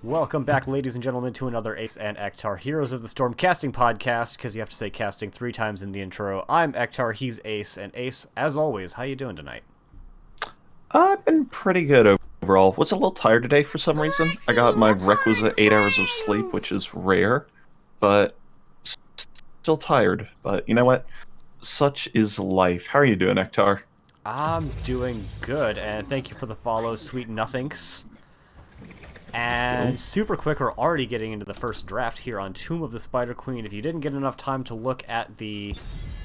Welcome back, ladies and gentlemen, to another Ace and Ektar Heroes of the Storm casting podcast, because you have to say casting 3 times in the intro. I'm Ektar, he's Ace, and Ace, as always, how you doing tonight? I've been pretty good overall. Was a little tired today for some reason. I got my requisite 8 hours of sleep, which is rare, but still tired. But you know what? Such is life. How are you doing, Ektar? I'm doing good, and thank you for the follow, sweet nothings. And super quick, we're already getting into the first draft here on Tomb of the Spider Queen. If you didn't get enough time to look at the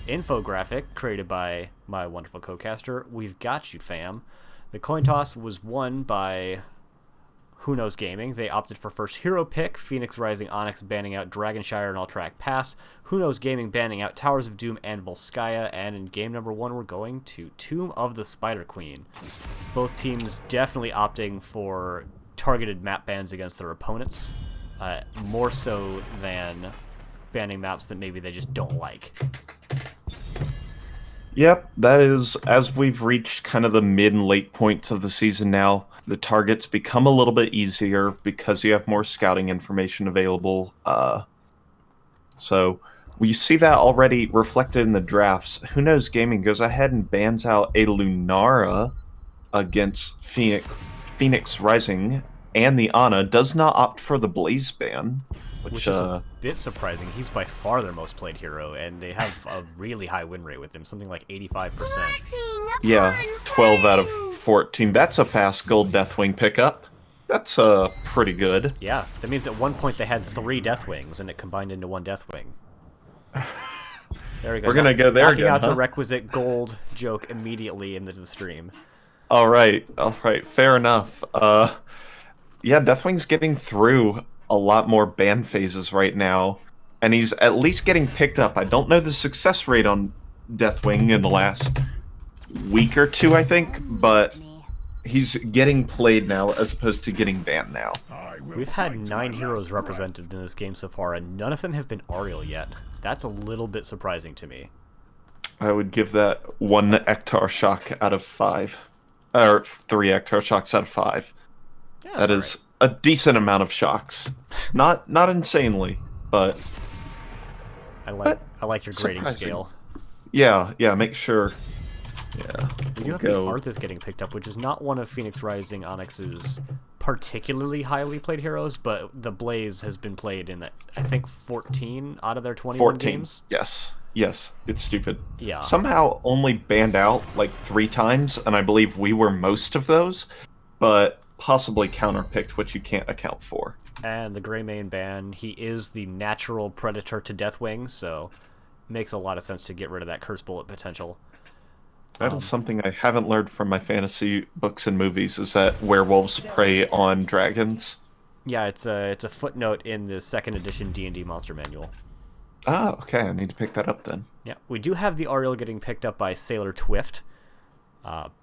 infographic created by my wonderful co-caster, we've got you, fam. The coin toss was won by Who Knows Gaming. They opted for first hero pick, Phoenix Rising Onyx banning out Dragonshire and Alterac Pass, Who Knows Gaming banning out Towers of Doom and Volskaya, and in game number 1 we're going to Tomb of the Spider Queen. Both teams definitely opting for targeted map bans against their opponents, more so than banning maps that maybe they just don't like. Yep, that is, as we've reached kind of the mid and late points of the season now, the targets become a little bit easier because you have more scouting information available. So we see that already reflected in the drafts. Who Knows Gaming goes ahead and bans out a Lunara against Phoenix Rising, and the Ana does not opt for the Blaze ban, Which is a bit surprising. He's by far their most played hero, and they have a really high win rate with him, something like 85%. Yeah, 12 out of 14. That's a fast gold Deathwing pickup. That's pretty good. Yeah, that means at one point they had 3 Deathwings, and it combined into 1 Deathwing. There we go. We're gonna go there knocking again, out huh? the requisite gold joke immediately into the stream. All right, fair enough. Yeah, Deathwing's getting through a lot more ban phases right now, and he's at least getting picked up. I don't know the success rate on Deathwing in the last week or two, I think, but he's getting played now as opposed to getting banned now. We've had 9 heroes represented in this game so far, and none of them have been Ariel yet. That's a little bit surprising to me. I would give that 1 Ektar shock out of 5. Or 3 Ektar shocks out of 5. Yeah, That is a decent amount of shocks. Not insanely, but I like your grading surprising. scale. Yeah, make sure. Yeah, We do have the Arthas getting picked up, which is not one of Phoenix Rising Onyx's particularly highly played heroes, but the Blaze has been played in, I think, 14 out of their 21 games. Yes, it's stupid. Yeah. Somehow only banned out like 3 times, and I believe we were most of those, but possibly counterpicked, which you can't account for. And the Greymane ban, he is the natural predator to Deathwing, so makes a lot of sense to get rid of that Curse Bullet potential. That is something I haven't learned from my fantasy books and movies, is that werewolves prey on dragons. Yeah, it's a footnote in the 2nd edition D&D Monster Manual. Ah, okay, I need to pick that up then. Yeah, we do have the Ariel getting picked up by Sailor Twift.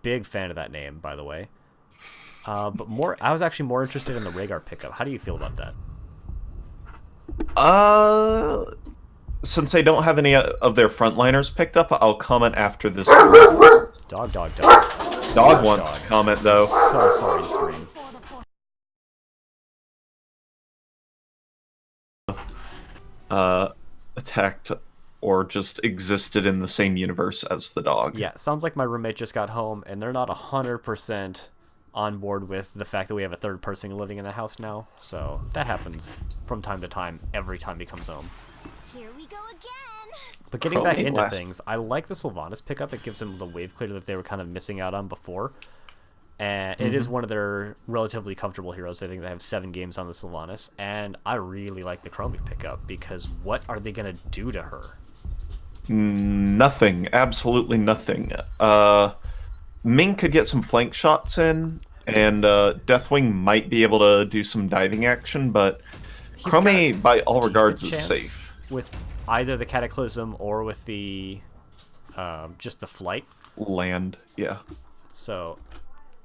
Big fan of that name, by the way. But I was actually more interested in the Rhaegar pickup. How do you feel about that? Since they don't have any of their frontliners picked up, I'll comment after this. Dog. Dog wants to comment, though. So sorry to stream. Attacked or just existed in the same universe as the dog. Yeah, sounds like my roommate just got home, and they're not 100% on board with the fact that we have a 3rd person living in the house now. So that happens from time to time, every time he comes home. Here we go again. But getting back into last- things, I like the Sylvanas pickup. It gives them the wave clear that they were kind of missing out on before. And it is one of their relatively comfortable heroes. I think they have 7 games on the Sylvanas. And I really like the Chromie pickup, because what are they going to do to her? Nothing. Absolutely nothing. Ming could get some flank shots in, and Deathwing might be able to do some diving action, but Chromie, by all regards, is safe. With either the Cataclysm or with the just the flight. Land, yeah. So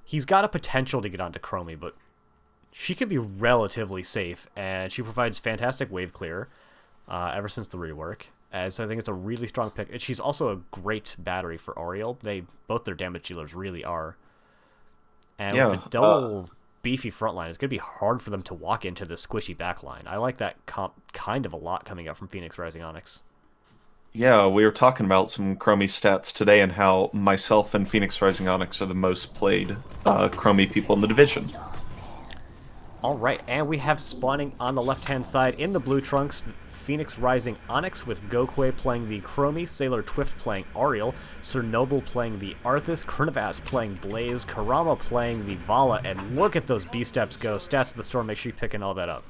he's got a potential to get onto Chromie, but she can be relatively safe, and she provides fantastic wave clear ever since the rework. So I think it's a really strong pick. And she's also a great battery for Ariel. Both their damage dealers really are. And Yeah, with the double beefy front line. It's going to be hard for them to walk into the squishy back line. I like that kind of a lot coming up from Phoenix Rising Onyx. Yeah, we were talking about some Chromie stats today and how myself and Phoenix Rising Onyx are the most played Chromie people in the division. Alright, and we have spawning on the left-hand side in the blue trunks, Phoenix Rising Onyx with Gokwe playing the Chromie, Sailor Twift playing Ariel, Sir Noble playing the Arthas, Kernavas playing Blaze, Karama playing the Vala, and look at those B-steps go. Stats of the Storm, make sure you're picking all that up.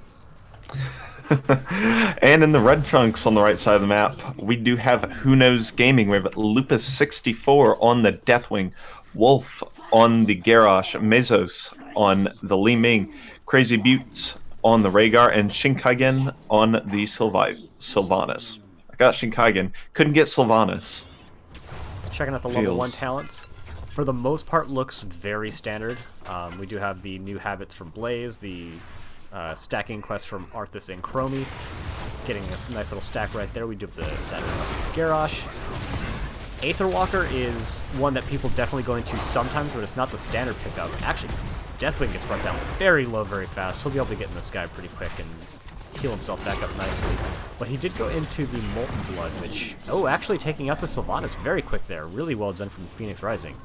And in the red trunks on the right side of the map, we do have Who Knows Gaming. We have Lupus64 on the Deathwing, Wolf on the Garrosh, Mezos on the Li Ming, Crazy Buttes on the Rhaegar, and Shinkaigen on the Sylvanas. I got Shinkaigen. Couldn't get Sylvanas. Let's checking out the level 1 talents. For the most part, looks very standard. We do have the new habits from Blaze, the stacking quest from Arthas and Chromie. Getting a nice little stack right there. We do have the stacking quest from Garrosh. Aetherwalker is one that people definitely go into sometimes, but it's not the standard pickup. Actually, Deathwing gets brought down very low very fast. He'll be able to get in the sky pretty quick and heal himself back up nicely. But he did go into the Molten Blood, which... Oh, actually taking out the Sylvanas very quick there. Really well done from Phoenix Rising.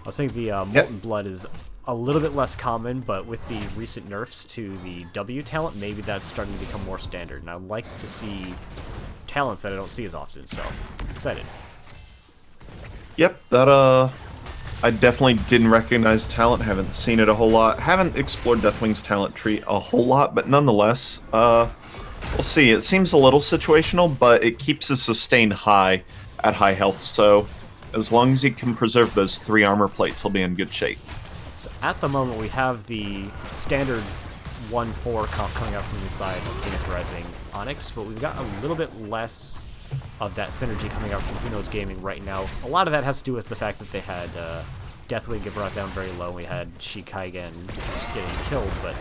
I was thinking the Molten Blood is a little bit less common, but with the recent nerfs to the W talent, maybe that's starting to become more standard. And I'd like to see talents that I don't see as often, so excited. Yep, that I definitely didn't recognize talent, haven't seen it a whole lot. Haven't explored Deathwing's talent tree a whole lot, but nonetheless, we'll see. It seems a little situational, but it keeps his sustain high at high health, so as long as he can preserve those 3 armor plates, he'll be in good shape. So at the moment, we have the standard 1-4 comp coming out from the side of Phoenix Rising Onyx, but we've got a little bit less of that synergy coming out from Who Knows Gaming right now. A lot of that has to do with the fact that they had Deathwing get brought down very low, and we had Shinkaigen getting killed, but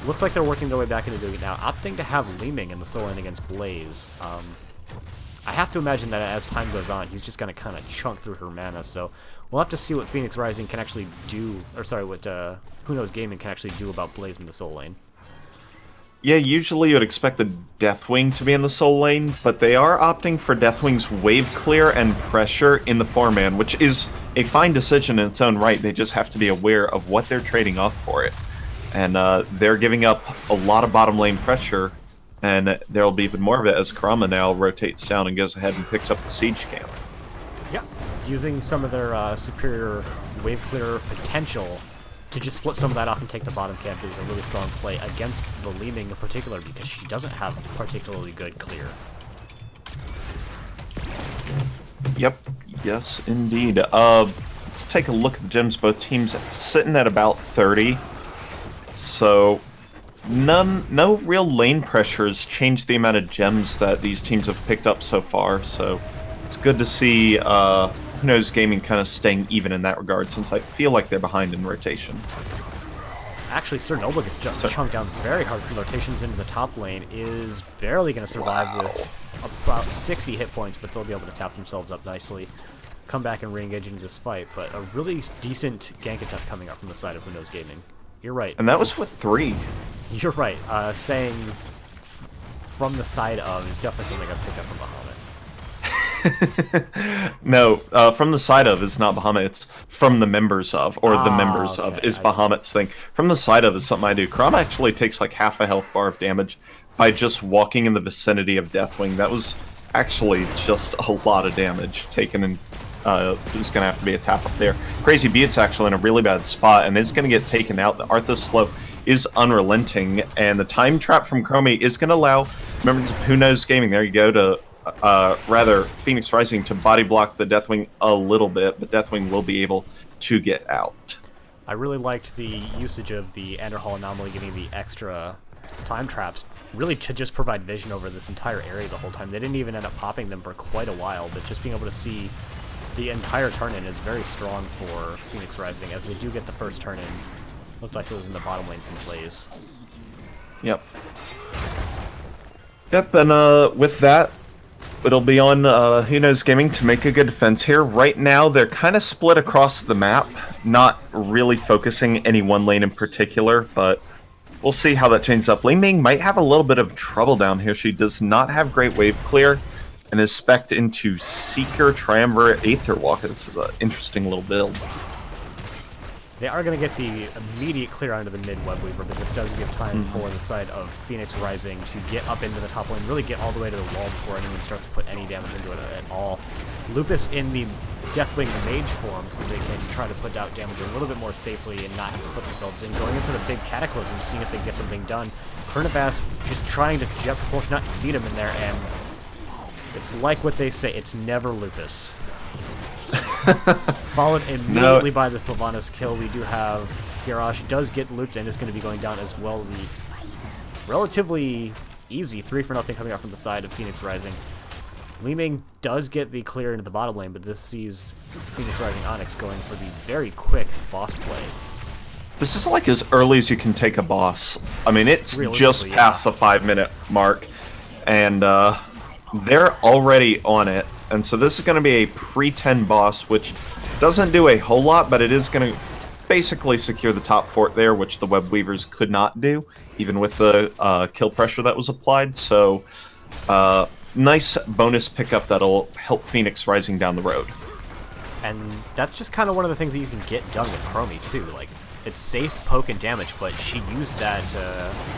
looks like they're working their way back into doing it now, opting to have Li Ming in the solo lane against Blaze. I have to imagine that as time goes on, he's just going to kind of chunk through her mana, so we'll have to see what Phoenix Rising can actually do, or sorry, what Who Knows Gaming can actually do about Blaze in the solo lane. Yeah, usually you would expect the Deathwing to be in the soul lane, but they are opting for Deathwing's wave clear and pressure in the 4-man, which is a fine decision in its own right. They just have to be aware of what they're trading off for it. And they're giving up a lot of bottom lane pressure, and there will be even more of it as Karama now rotates down and goes ahead and picks up the siege camp. Yeah, using some of their superior wave clear potential to just split some of that off and take the bottom camp is a really strong play against the Li Ming in particular, because she doesn't have particularly good clear. Yep, yes indeed. Let's take a look at the gems. Both teams sitting at about 30. So no real lane pressures changed the amount of gems that these teams have picked up so far. So it's good to see Who Knows Gaming kind of staying even in that regard, since I feel like they're behind in rotation. Actually, Sir Noble gets just chunked down very hard from rotations into the top lane, is barely going to survive with about 60 hit points, but they'll be able to tap themselves up nicely, come back and re-engage into this fight. But a really decent gank attempt coming up from the side of Who Knows Gaming. You're right. And that was with 3. You're right. Saying from the side of is definitely something I've picked up from Bahamut. No, from the side of is not Bahamut, it's from the members of, or the members of is Bahamut's thing. From the side of is something I do. Karama actually takes like half a health bar of damage by just walking in the vicinity of Deathwing. That was actually just a lot of damage taken, and there's going to have to be a tap up there. Crazy Beat's actually in a really bad spot and is going to get taken out. The Arthas slow is unrelenting, and the time trap from Chromie is going to allow members of Who Knows Gaming, there you go, to rather Phoenix Rising to body block the Deathwing a little bit, but Deathwing will be able to get out. I really liked the usage of the Enderhall Anomaly giving the extra time traps, really to just provide vision over this entire area the whole time. They didn't even end up popping them for quite a while, but just being able to see the entire turn-in is very strong for Phoenix Rising, as they do get the first turn-in. Looked like it was in the bottom lane from Blaze. Yep. Yep, and with that, It'll be on Who Knows Gaming to make a good defense here. Right now, they're kind of split across the map, not really focusing any one lane in particular, but we'll see how that changes up. Li Ming might have a little bit of trouble down here. She does not have great wave clear and is spec'd into Seeker, Triumvirate, Aether Walk. This is an interesting little build. They are going to get the immediate clear onto the mid Web Weaver, but this does give time for the side of Phoenix Rising to get up into the top lane, really get all the way to the wall before anyone starts to put any damage into it at all. Lupus in the Deathwing Mage form, so that they can try to put out damage a little bit more safely and not have to put themselves in. Going in for the big Cataclysm, seeing if they can get something done. Kernavas just trying to jet propulsion, not beat him in there, and it's like what they say, it's never Lupus. Followed immediately by the Sylvanas kill. We do have Garrosh does get looped and is going to be going down as well. The relatively easy 3-for-0 coming out from the side of Phoenix Rising. Li Ming does get the clear into the bottom lane, but this sees Phoenix Rising Onyx going for the very quick boss play. This is like as early as you can take a boss. I mean, it's just past the 5-minute mark, and they're already on it. And so this is going to be a pre-10 boss, which doesn't do a whole lot, but it is going to basically secure the top fort there, which the Web Weavers could not do, even with the kill pressure that was applied. So, nice bonus pickup that'll help Phoenix Rising down the road. And that's just kind of one of the things that you can get done with Chromie, too. Like, it's safe poke and damage, but she used that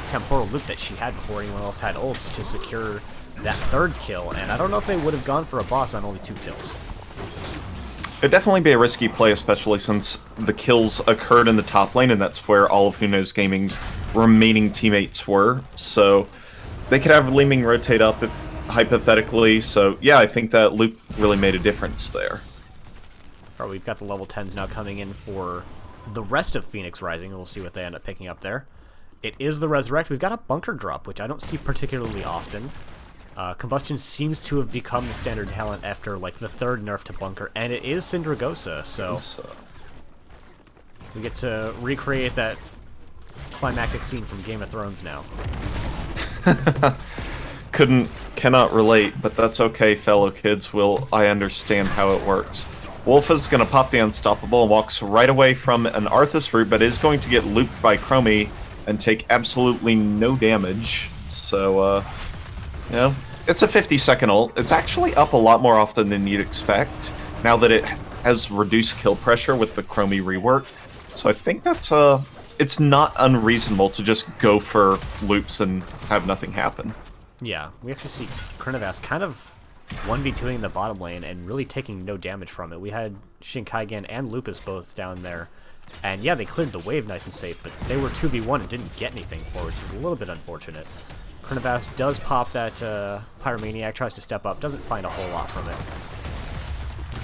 temporal loop that she had before anyone else had ults to secure that third kill, and I don't know if they would have gone for a boss on only 2 kills. It'd definitely be a risky play, especially since the kills occurred in the top lane, and that's where all of Who Knows Gaming's remaining teammates were. So they could have Li Ming rotate up, if hypothetically. So yeah, I think that loop really made a difference there. All right, we've got the level 10s now coming in for the rest of Phoenix Rising, and we'll see what they end up picking up there. It is the Resurrect. We've got a bunker drop, which I don't see particularly often. Combustion seems to have become the standard talent after like the 3rd nerf to bunker, and it is Syndragosa, so we get to recreate that climactic scene from Game of Thrones now. Cannot relate, but that's okay, fellow kids. I understand how it works. Wolf is going to pop the Unstoppable and walks right away from an Arthas route, but is going to get looped by Chromie and take absolutely no damage. So, you know, it's a 50-second ult. It's actually up a lot more often than you'd expect, now that it has reduced kill pressure with the Chromie rework. So I think that's it's not unreasonable to just go for loops and have nothing happen. Yeah, we actually see Kernavas kind of 1v2ing the bottom lane and really taking no damage from it. We had Shinkaigan and Lupus both down there, and yeah, they cleared the wave nice and safe, but they were 2v1 and didn't get anything for it, which is a little bit unfortunate. Kernavas does pop that Pyromaniac, tries to step up, doesn't find a whole lot from it.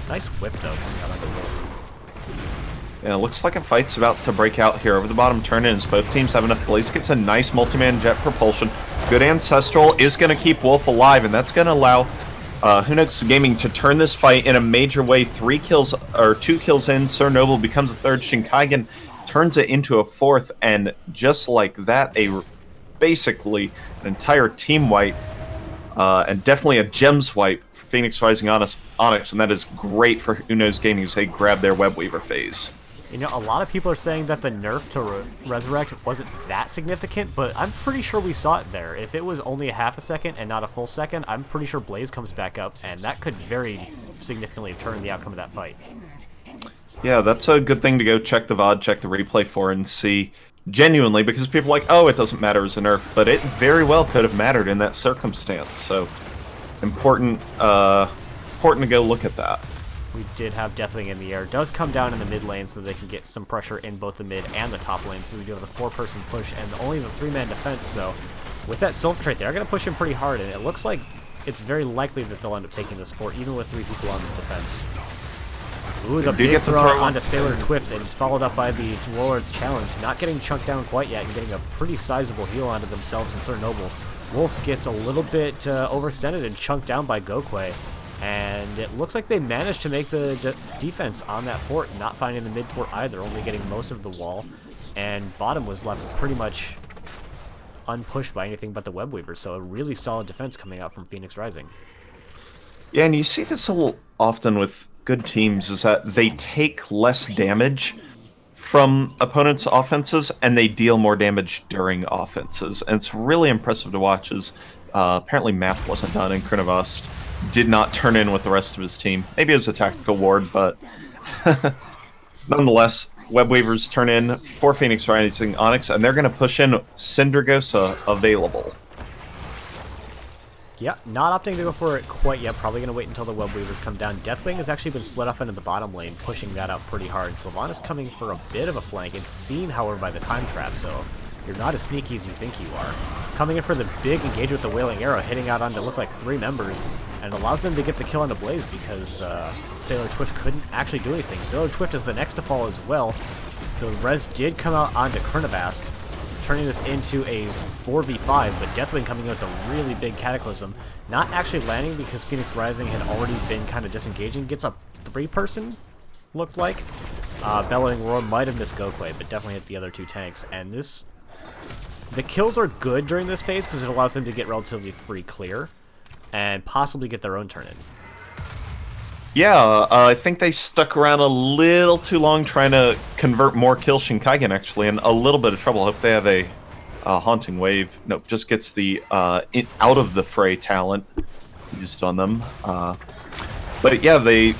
Nice whip, though, coming out on the Wolf. Yeah, it looks like a fight's about to break out here over the bottom turn-ins. Both teams have enough blaze. Gets a nice multi-man jet propulsion. Good Ancestral is going to keep Wolf alive, and that's going to allow Who Knows Gaming to turn this fight in a major way. 2 kills in, Sir Noble becomes a 3rd. Shinkaigan turns it into a 4th, and just like that, basically an entire team wipe, and definitely a gems wipe for Phoenix Rising Onyx, and that is great for Who Knows Gaming as they grab their Web Weaver phase. You know, a lot of people are saying that the nerf to Resurrect wasn't that significant, but I'm pretty sure we saw it there. If it was only a half a second and not a full second, I'm pretty sure Blaze comes back up, and that could very significantly turn the outcome of that fight. Yeah, that's a good thing to go check the VOD, check the replay for, and see genuinely, because people are like, oh, it doesn't matter as a nerf, but it very well could have mattered in that circumstance. So important to go look at that. We did have Deathwing in the air. Does come down in the mid lane so that they can get some pressure in both the mid and the top lane. So we do have the 4-person push and only the 3-man defense. So with that Sylph trait, they're going to push him pretty hard, and it looks like it's very likely that they'll end up taking this fort, even with 3 people on the defense. Ooh, the big throw onto Sailor Twift, and it's followed up by the Warlord's Challenge. Not getting chunked down quite yet and getting a pretty sizable heal onto themselves and Sir Noble. Wolf gets a little bit overextended and chunked down by Gokwe. And it looks like they managed to make the defense on that fort, not finding the mid fort either, only getting most of the wall. And bottom was left pretty much unpushed by anything but the Web Weavers, so a really solid defense coming out from Phoenix Rising. Yeah, and you see this a little often with good teams is that they take less damage from opponents' offenses and they deal more damage during offenses. And it's really impressive to watch as apparently math wasn't done and Krinovost did not turn in with the rest of his team. Maybe it was a tactical ward, but nonetheless, Web Weavers turn in for Phoenix Rising Onyx, and they're going to push in Syndragosa available. Yeah, not opting to go for it quite yet. Probably going to wait until the Web Weavers come down. Deathwing has actually been split off into the bottom lane, pushing that out pretty hard. Sylvanas coming for a bit of a flank. It's seen, however, by the time trap, so you're not as sneaky as you think you are. Coming in for the big engage with the Wailing Arrow, hitting out onto look like 3 members, and allows them to get the kill on the Blaze because Sailor Twift couldn't actually do anything. Sailor Twift is the next to fall as well. The res did come out onto Krinovost, turning this into a 4v5, but Deathwing coming in with a really big Cataclysm. Not actually landing because Phoenix Rising had already been kind of disengaging. Gets a 3-person, looked like. Bellowing Roar might have missed Gokwe, but definitely hit the other 2 tanks. And this... the kills are good during this phase because it allows them to get relatively free clear and possibly get their own turn in. Yeah, I think they stuck around a little too long trying to convert more kills Shinkaigen, actually, and a little bit of trouble. Hope they have a Haunting Wave. Nope, just gets the out of the fray talent used on them. But yeah, they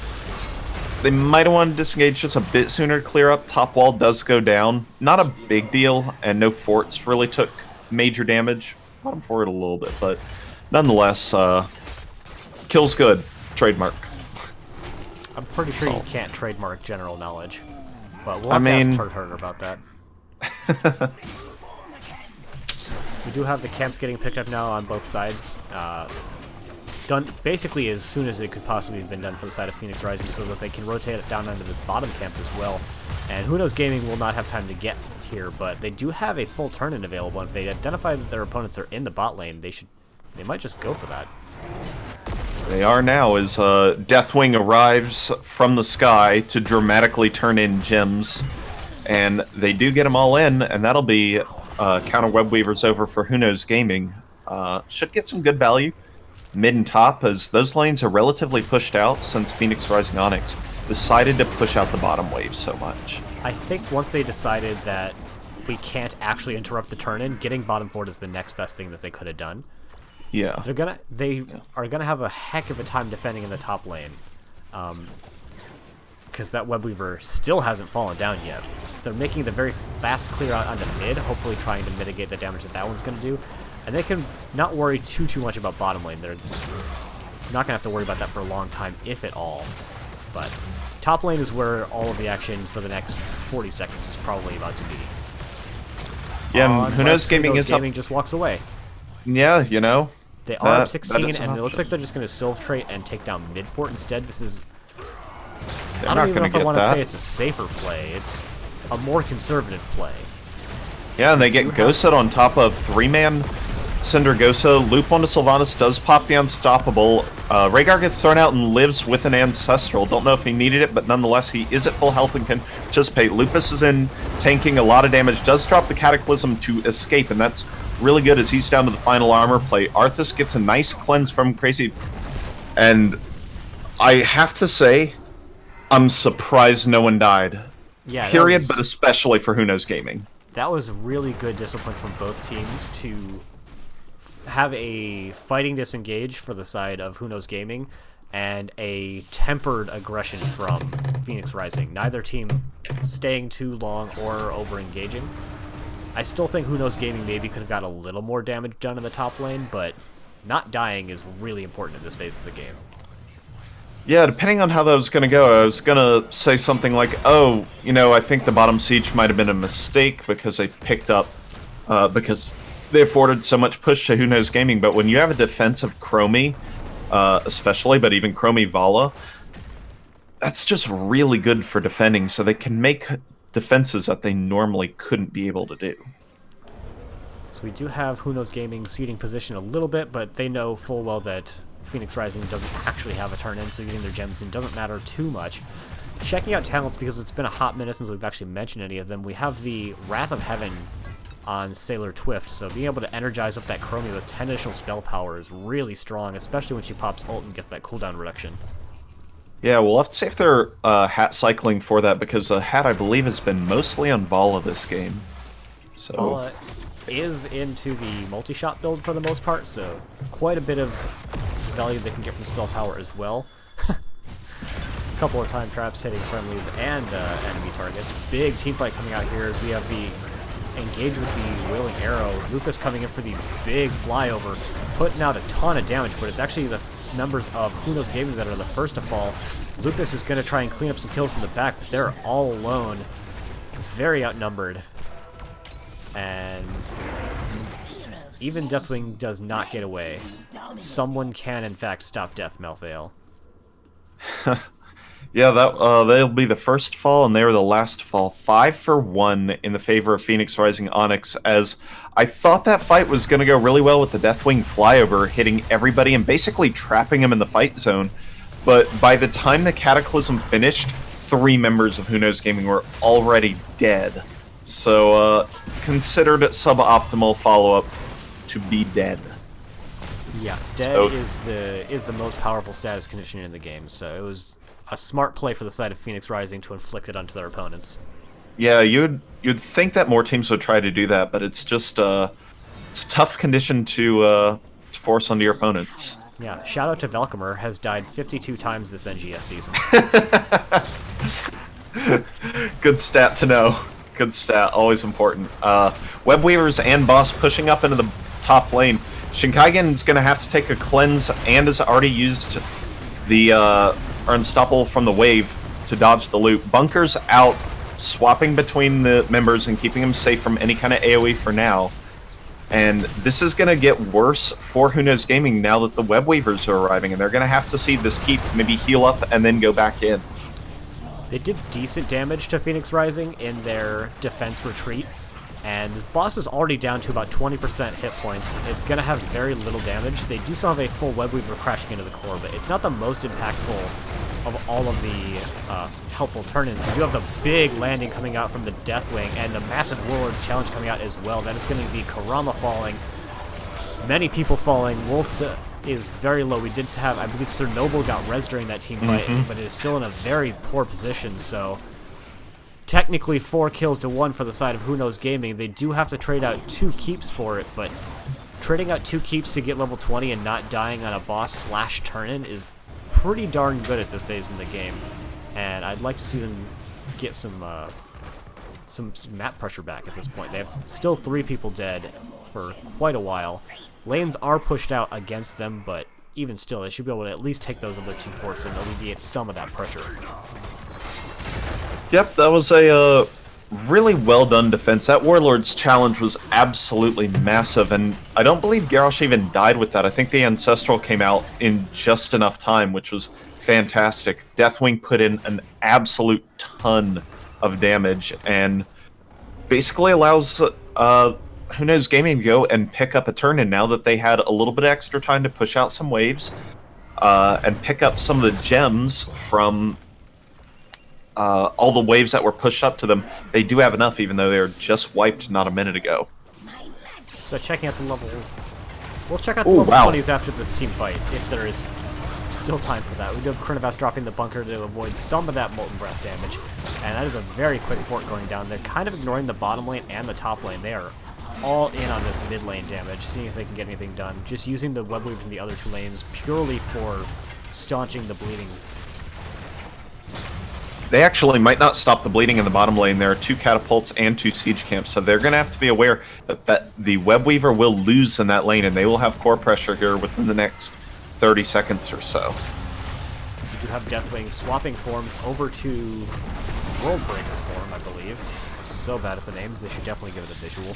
might have wanted to disengage just a bit sooner to clear up. Top wall does go down. Not a big deal, and no forts really took major damage. Bottom forward a little bit, but nonetheless, kill's good. Trademark. I'm pretty sure you can't trademark general knowledge, but we'll have to ask Turd about that. We do have the camps getting picked up now on both sides. Done basically as soon as it could possibly have been done for the side of Phoenix Rising so that they can rotate it down into this bottom camp as well. And Who Knows Gaming will not have time to get here, but they do have a full turn-in available. And if they identify that their opponents are in the bot lane, they might just go for that. They are now, as Deathwing arrives from the sky to dramatically turn in gems. And they do get them all in, and that'll be counter Web Weavers over for Who Knows Gaming. Should get some good value. Mid and top, as those lanes are relatively pushed out since Phoenix Rising Onyx decided to push out the bottom wave so much. I think once they decided that we can't actually interrupt the turn-in, getting bottom forward is the next best thing that they could have done. Yeah. They are gonna have a heck of a time defending in the top lane, because that Web Weaver still hasn't fallen down yet. They're making the very fast clear out onto mid, hopefully trying to mitigate the damage that one's gonna do, and they can not worry too much about bottom lane. They're not gonna have to worry about that for a long time, if at all. But top lane is where all of the action for the next 40 seconds is probably about to be. Yeah, and Who Knows Gaming is up. Just walks away. Yeah, you know. They are up 16, and it looks like they're just going to Sylph trait and take down mid fort instead. This is... I don't even know if I want to say it's a safer play. It's a more conservative play. Yeah, and they get ghosted on top of 3-man Syndragosa. Loop onto Sylvanas does pop the Unstoppable. Rhaegar gets thrown out and lives with an Ancestral. Don't know if he needed it, but nonetheless, he is at full health and can participate. Lupus is in, tanking a lot of damage. Does drop the Cataclysm to escape, and that's really good as he's down to the final armor play. Arthas gets a nice cleanse from Crazy. And I have to say, I'm surprised no one died. Yeah, period, but especially for Who Knows Gaming. That was really good discipline from both teams to have a fighting disengage for the side of Who Knows Gaming and a tempered aggression from Phoenix Rising. Neither team staying too long or over-engaging. I still think Who Knows Gaming maybe could have got a little more damage done in the top lane, but not dying is really important in this phase of the game. Yeah, depending on how that was going to go, I was going to say something like, oh, you know, I think the bottom siege might have been a mistake because they picked up, because they afforded so much push to Who Knows Gaming, but when you have a defensive Chromie, especially, but even Chromie Vala, that's just really good for defending, so they can make defenses that they normally couldn't be able to do. So we do have Who Knows Gaming ceding position a little bit, but they know full well that Phoenix Rising doesn't actually have a turn in, so getting their gems in doesn't matter too much. Checking out talents, because it's been a hot minute since we've actually mentioned any of them, we have the Wrath of Heaven on Sailor Twift, so being able to energize up that Chromie with 10 additional spell power is really strong, especially when she pops ult and gets that cooldown reduction. Yeah, we'll have to see if they're hat cycling for that, because hat, I believe, has been mostly on Vala this game. So Vala is into the multi-shot build for the most part, so quite a bit of value they can get from spell power as well. A couple of time traps hitting friendlies and enemy targets. Big team fight coming out here as we have the engage with the Wailing Arrow. Lucas coming in for the big flyover, putting out a ton of damage, but it's actually the members of Who Knows Gaming that are the first to fall. Lucas is going to try and clean up some kills in the back, but they're all alone. Very outnumbered. And even Deathwing does not get away. Someone can, in fact, stop Death, Malthael. yeah, they'll be the first to fall, and they were the last to fall. 5-for-1 in the favor of Phoenix Rising Onyx, as I thought that fight was going to go really well with the Deathwing flyover, hitting everybody and basically trapping them in the fight zone. But by the time the Cataclysm finished, 3 members of Who Knows Gaming were already dead. So, considered suboptimal follow-up to be dead. Yeah, dead is the most powerful status condition in the game, so it was a smart play for the side of Phoenix Rising to inflict it onto their opponents. Yeah, you'd think that more teams would try to do that, but it's just it's a tough condition to force onto your opponents. Yeah, shout out to Velcomer, has died 52 times this NGS season. Good stat to know. Good stat, always important. Web Weavers and Boss pushing up into the top lane. Shinkaigen's going to have to take a cleanse and has already used the Unstoppable from the wave to dodge the loop. Bunker's out, swapping between the members and keeping them safe from any kind of AoE for now. And this is going to get worse for Who Knows Gaming now that the Web Weavers are arriving, and they're going to have to see this keep, maybe heal up, and then go back in. They did decent damage to Phoenix Rising in their defense retreat, and this boss is already down to about 20% hit points. It's going to have very little damage. They do still have a full Web Weaver crashing into the core, but it's not the most impactful of all of the helpful turn-ins. We do have the big landing coming out from the Deathwing, and the massive Warlord's Challenge coming out as well. That is going to be Karama falling, many people falling. Wolf is very low. We did have, I believe, Sir Noble got res during that team fight, but it is still in a very poor position, so technically 4 kills to 1 for the side of Who Knows Gaming. They do have to trade out 2 keeps for it, but trading out 2 keeps to get level 20 and not dying on a boss / turn-in is pretty darn good at this phase in the game, and I'd like to see them get some map pressure back at this point. They have still 3 people dead for quite a while. Lanes are pushed out against them, but even still, they should be able to at least take those other 2 forts and alleviate some of that pressure. Yep, that was a really well done defense. That Warlord's Challenge was absolutely massive, and I don't believe Garrosh even died with that. I think the Ancestral came out in just enough time, which was fantastic. Deathwing put in an absolute ton of damage, and basically allows Who Knows Gaming to go and pick up a turn in now that they had a little bit of extra time to push out some waves and pick up some of the gems from all the waves that were pushed up to them. They do have enough, even though they were just wiped not a minute ago. So checking out the level... We'll check out the level 20s after this team fight, if there is still time for that. We do have Chronivas dropping the bunker to avoid some of that Molten Breath damage, and that is a very quick fort going down. They're kind of ignoring the bottom lane and the top lane. They are all in on this mid lane damage, seeing if they can get anything done. Just using the web weave in the other 2 lanes purely for staunching the bleeding. They actually might not stop the bleeding in the bottom lane. There are 2 catapults and 2 siege camps, so they're going to have to be aware that the Web Weaver will lose in that lane, and they will have core pressure here within the next 30 seconds or so. You do have Deathwing swapping forms over to Worldbreaker form, I believe. So bad at the names, they should definitely give it a visual.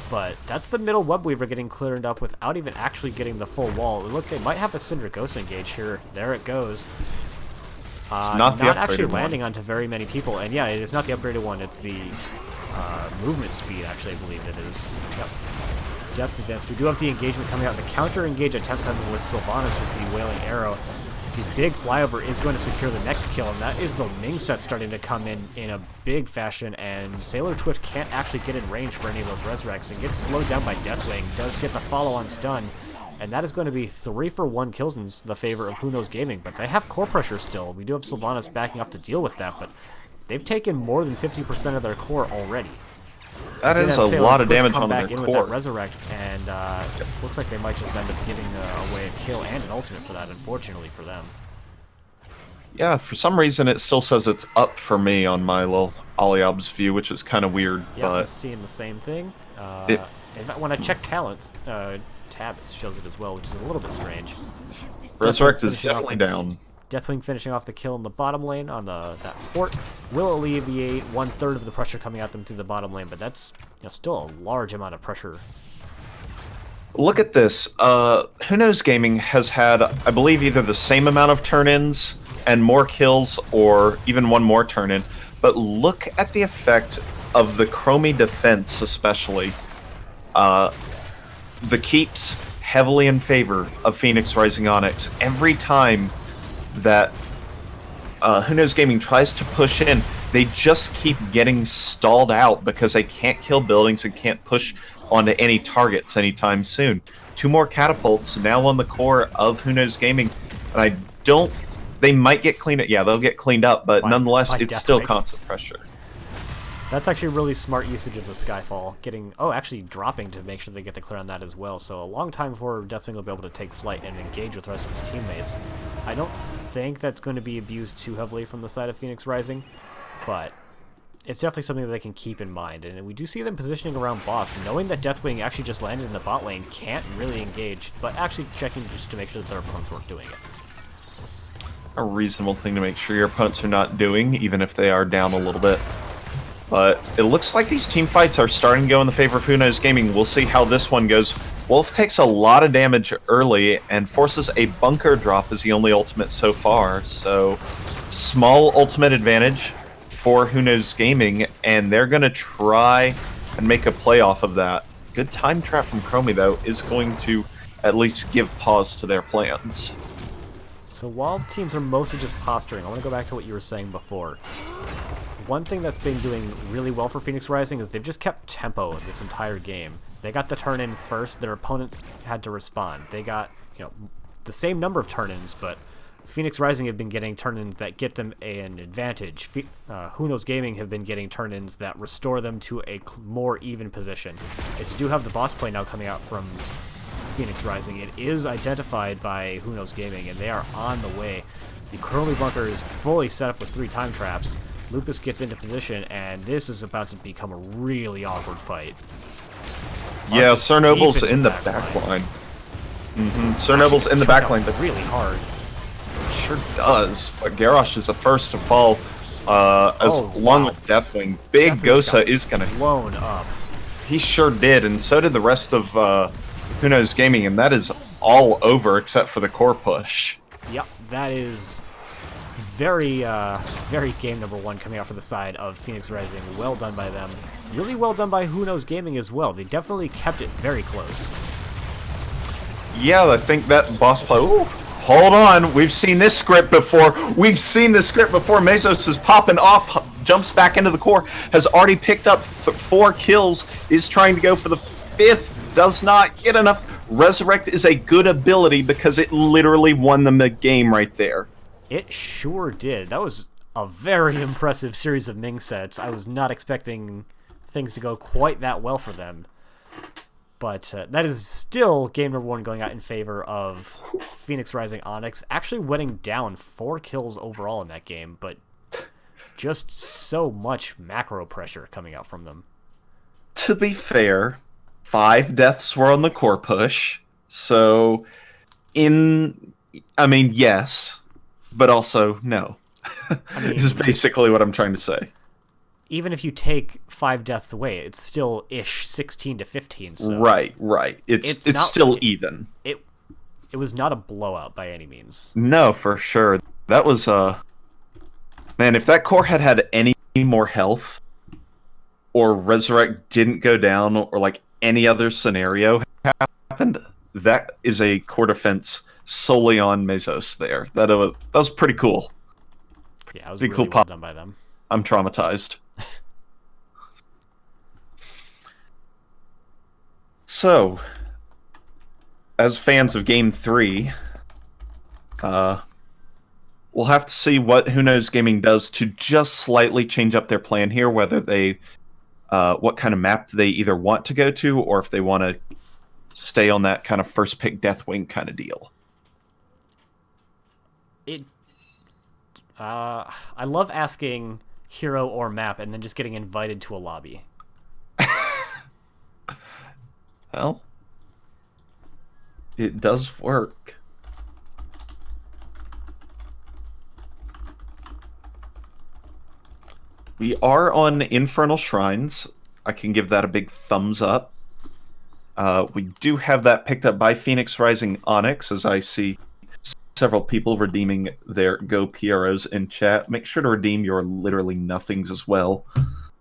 But that's the middle Web Weaver getting cleared up without even actually getting the full wall. Look, they might have a Syndra Ghost engage here. There it goes. Not actually landing onto very many people, and yeah, it is not the upgraded one, it's the movement speed, actually, I believe it is. Yep. Depth advance. We do have the engagement coming out, the counter-engage attempt coming with Sylvanas with the Wailing Arrow. the big flyover is going to secure the next kill, and that is the Ming set starting to come in a big fashion, and Sailor Twift can't actually get in range for any of those Resurrects and gets slowed down by Deathwing, does get the follow-on stun, and that is going to be 3-for-1 kills in the favor of Who Knows Gaming, but they have core pressure still. We do have Sylvanas backing up to deal with that, but they've taken more than 50% of their core already. That is a lot of damage on their back in core. with that Resurrect, and looks like they might just end up giving away a kill and an ultimate for that, unfortunately for them. Yeah, for some reason it still says it's up for me on my little Aliab's view, which is kind of weird. Yeah, I'm but seeing the same thing. In fact, when I check talents, tab shows it as well, which is a little bit strange. Resurrect is definitely down. Deathwing finishing off the kill in the bottom lane on that fort will alleviate 1/3 of the pressure coming at them through the bottom lane, but that's still a large amount of pressure. Look at this. Who Knows Gaming has had, I believe, either the same amount of turn-ins and more kills, or even one more turn-in. But look at the effect of the Chromie defense, especially. The keeps heavily in favor of Phoenix Rising Onyx. Every time that Who Knows Gaming tries to push in, they just keep getting stalled out because they can't kill buildings and can't push onto any targets anytime soon. 2 more catapults now on the core of Who Knows Gaming, and I don't... They might get cleaned up. Yeah, they'll get cleaned up, but nonetheless, it's still constant pressure. That's actually really smart usage of the Skyfall. Actually dropping to make sure they get the clear on that as well. So a long time before Deathwing will be able to take flight and engage with the rest of his teammates. I don't think that's going to be abused too heavily from the side of Phoenix Rising, but it's definitely something that they can keep in mind. And we do see them positioning around boss, knowing that Deathwing actually just landed in the bot lane, can't really engage, but actually checking just to make sure that their opponents weren't doing it. A reasonable thing to make sure your opponents are not doing, even if they are down a little bit. But it looks like these team fights are starting to go in the favor of Who Knows Gaming. We'll see how this one goes. Wolf takes a lot of damage early and forces a bunker drop as the only ultimate so far. So, small ultimate advantage for Who Knows Gaming, and they're going to try and make a play off of that. Good time trap from Chromie, though, is going to at least give pause to their plans. So while teams are mostly just posturing, I want to go back to what you were saying before. One thing that's been doing really well for Phoenix Rising is they've just kept tempo this entire game. They got the turn-in first, their opponents had to respond. They got, the same number of turn-ins, but Phoenix Rising have been getting turn-ins that get them an advantage. Who Knows Gaming have been getting turn-ins that restore them to a more even position. As you do have the boss play now coming out from Phoenix Rising, it is identified by Who Knows Gaming, and they are on the way. The Chromie bunker is fully set up with 3 time traps. Lucas gets into position, and this is about to become a really awkward fight. Yeah, Cernoble's in the back line. Cernoble's in the back line, but really hard. Sure does, but Garrosh is the first to fall, along with Deathwing. Big Gosa is gonna blown up. He sure did, and so did the rest of Who Knows Gaming, and that is all over except for the core push. Yep, that is very, very game number 1 coming out for the side of Phoenix Rising. Well done by them. Really well done by Who Knows Gaming as well. They definitely kept it very close. Yeah, I think that boss play... Ooh, hold on, we've seen this script before. We've seen this script before. Mesos is popping off, jumps back into the core, has already picked up 4 kills, is trying to go for the 5th, does not get enough. Resurrect is a good ability because it literally won them the game right there. It sure did. That was a very impressive series of Ming sets. I was not expecting things to go quite that well for them. But that is still game number 1 going out in favor of Phoenix Rising Onyx. Actually winning down 4 kills overall in that game, but just so much macro pressure coming out from them. To be fair, 5 deaths were on the core push. So, yes, but also no. Is basically what I'm trying to say. Even if you take 5 deaths away, it's still ish 16 to 15. So right. It's still even. It was not a blowout by any means. No, for sure. That was man, if that core had any more health, or Resurrect didn't go down, or like any other scenario happened, that is a core defense solely on Mesos there. That was pretty cool. Yeah, it was Pretty really cool well pop. done by them. I'm traumatized. So, as fans of Game 3, we'll have to see what Who Knows Gaming does to just slightly change up their plan here, whether they, what kind of map they either want to go to, or if they want to stay on that kind of first pick Deathwing kind of deal. I love asking hero or map and then just getting invited to a lobby. Well, it does work. We are on Infernal Shrines. I can give that a big thumbs up. We do have that picked up by Phoenix Rising Onyx, as I see several people redeeming their Go PROs in chat. Make sure to redeem your literally nothings as well.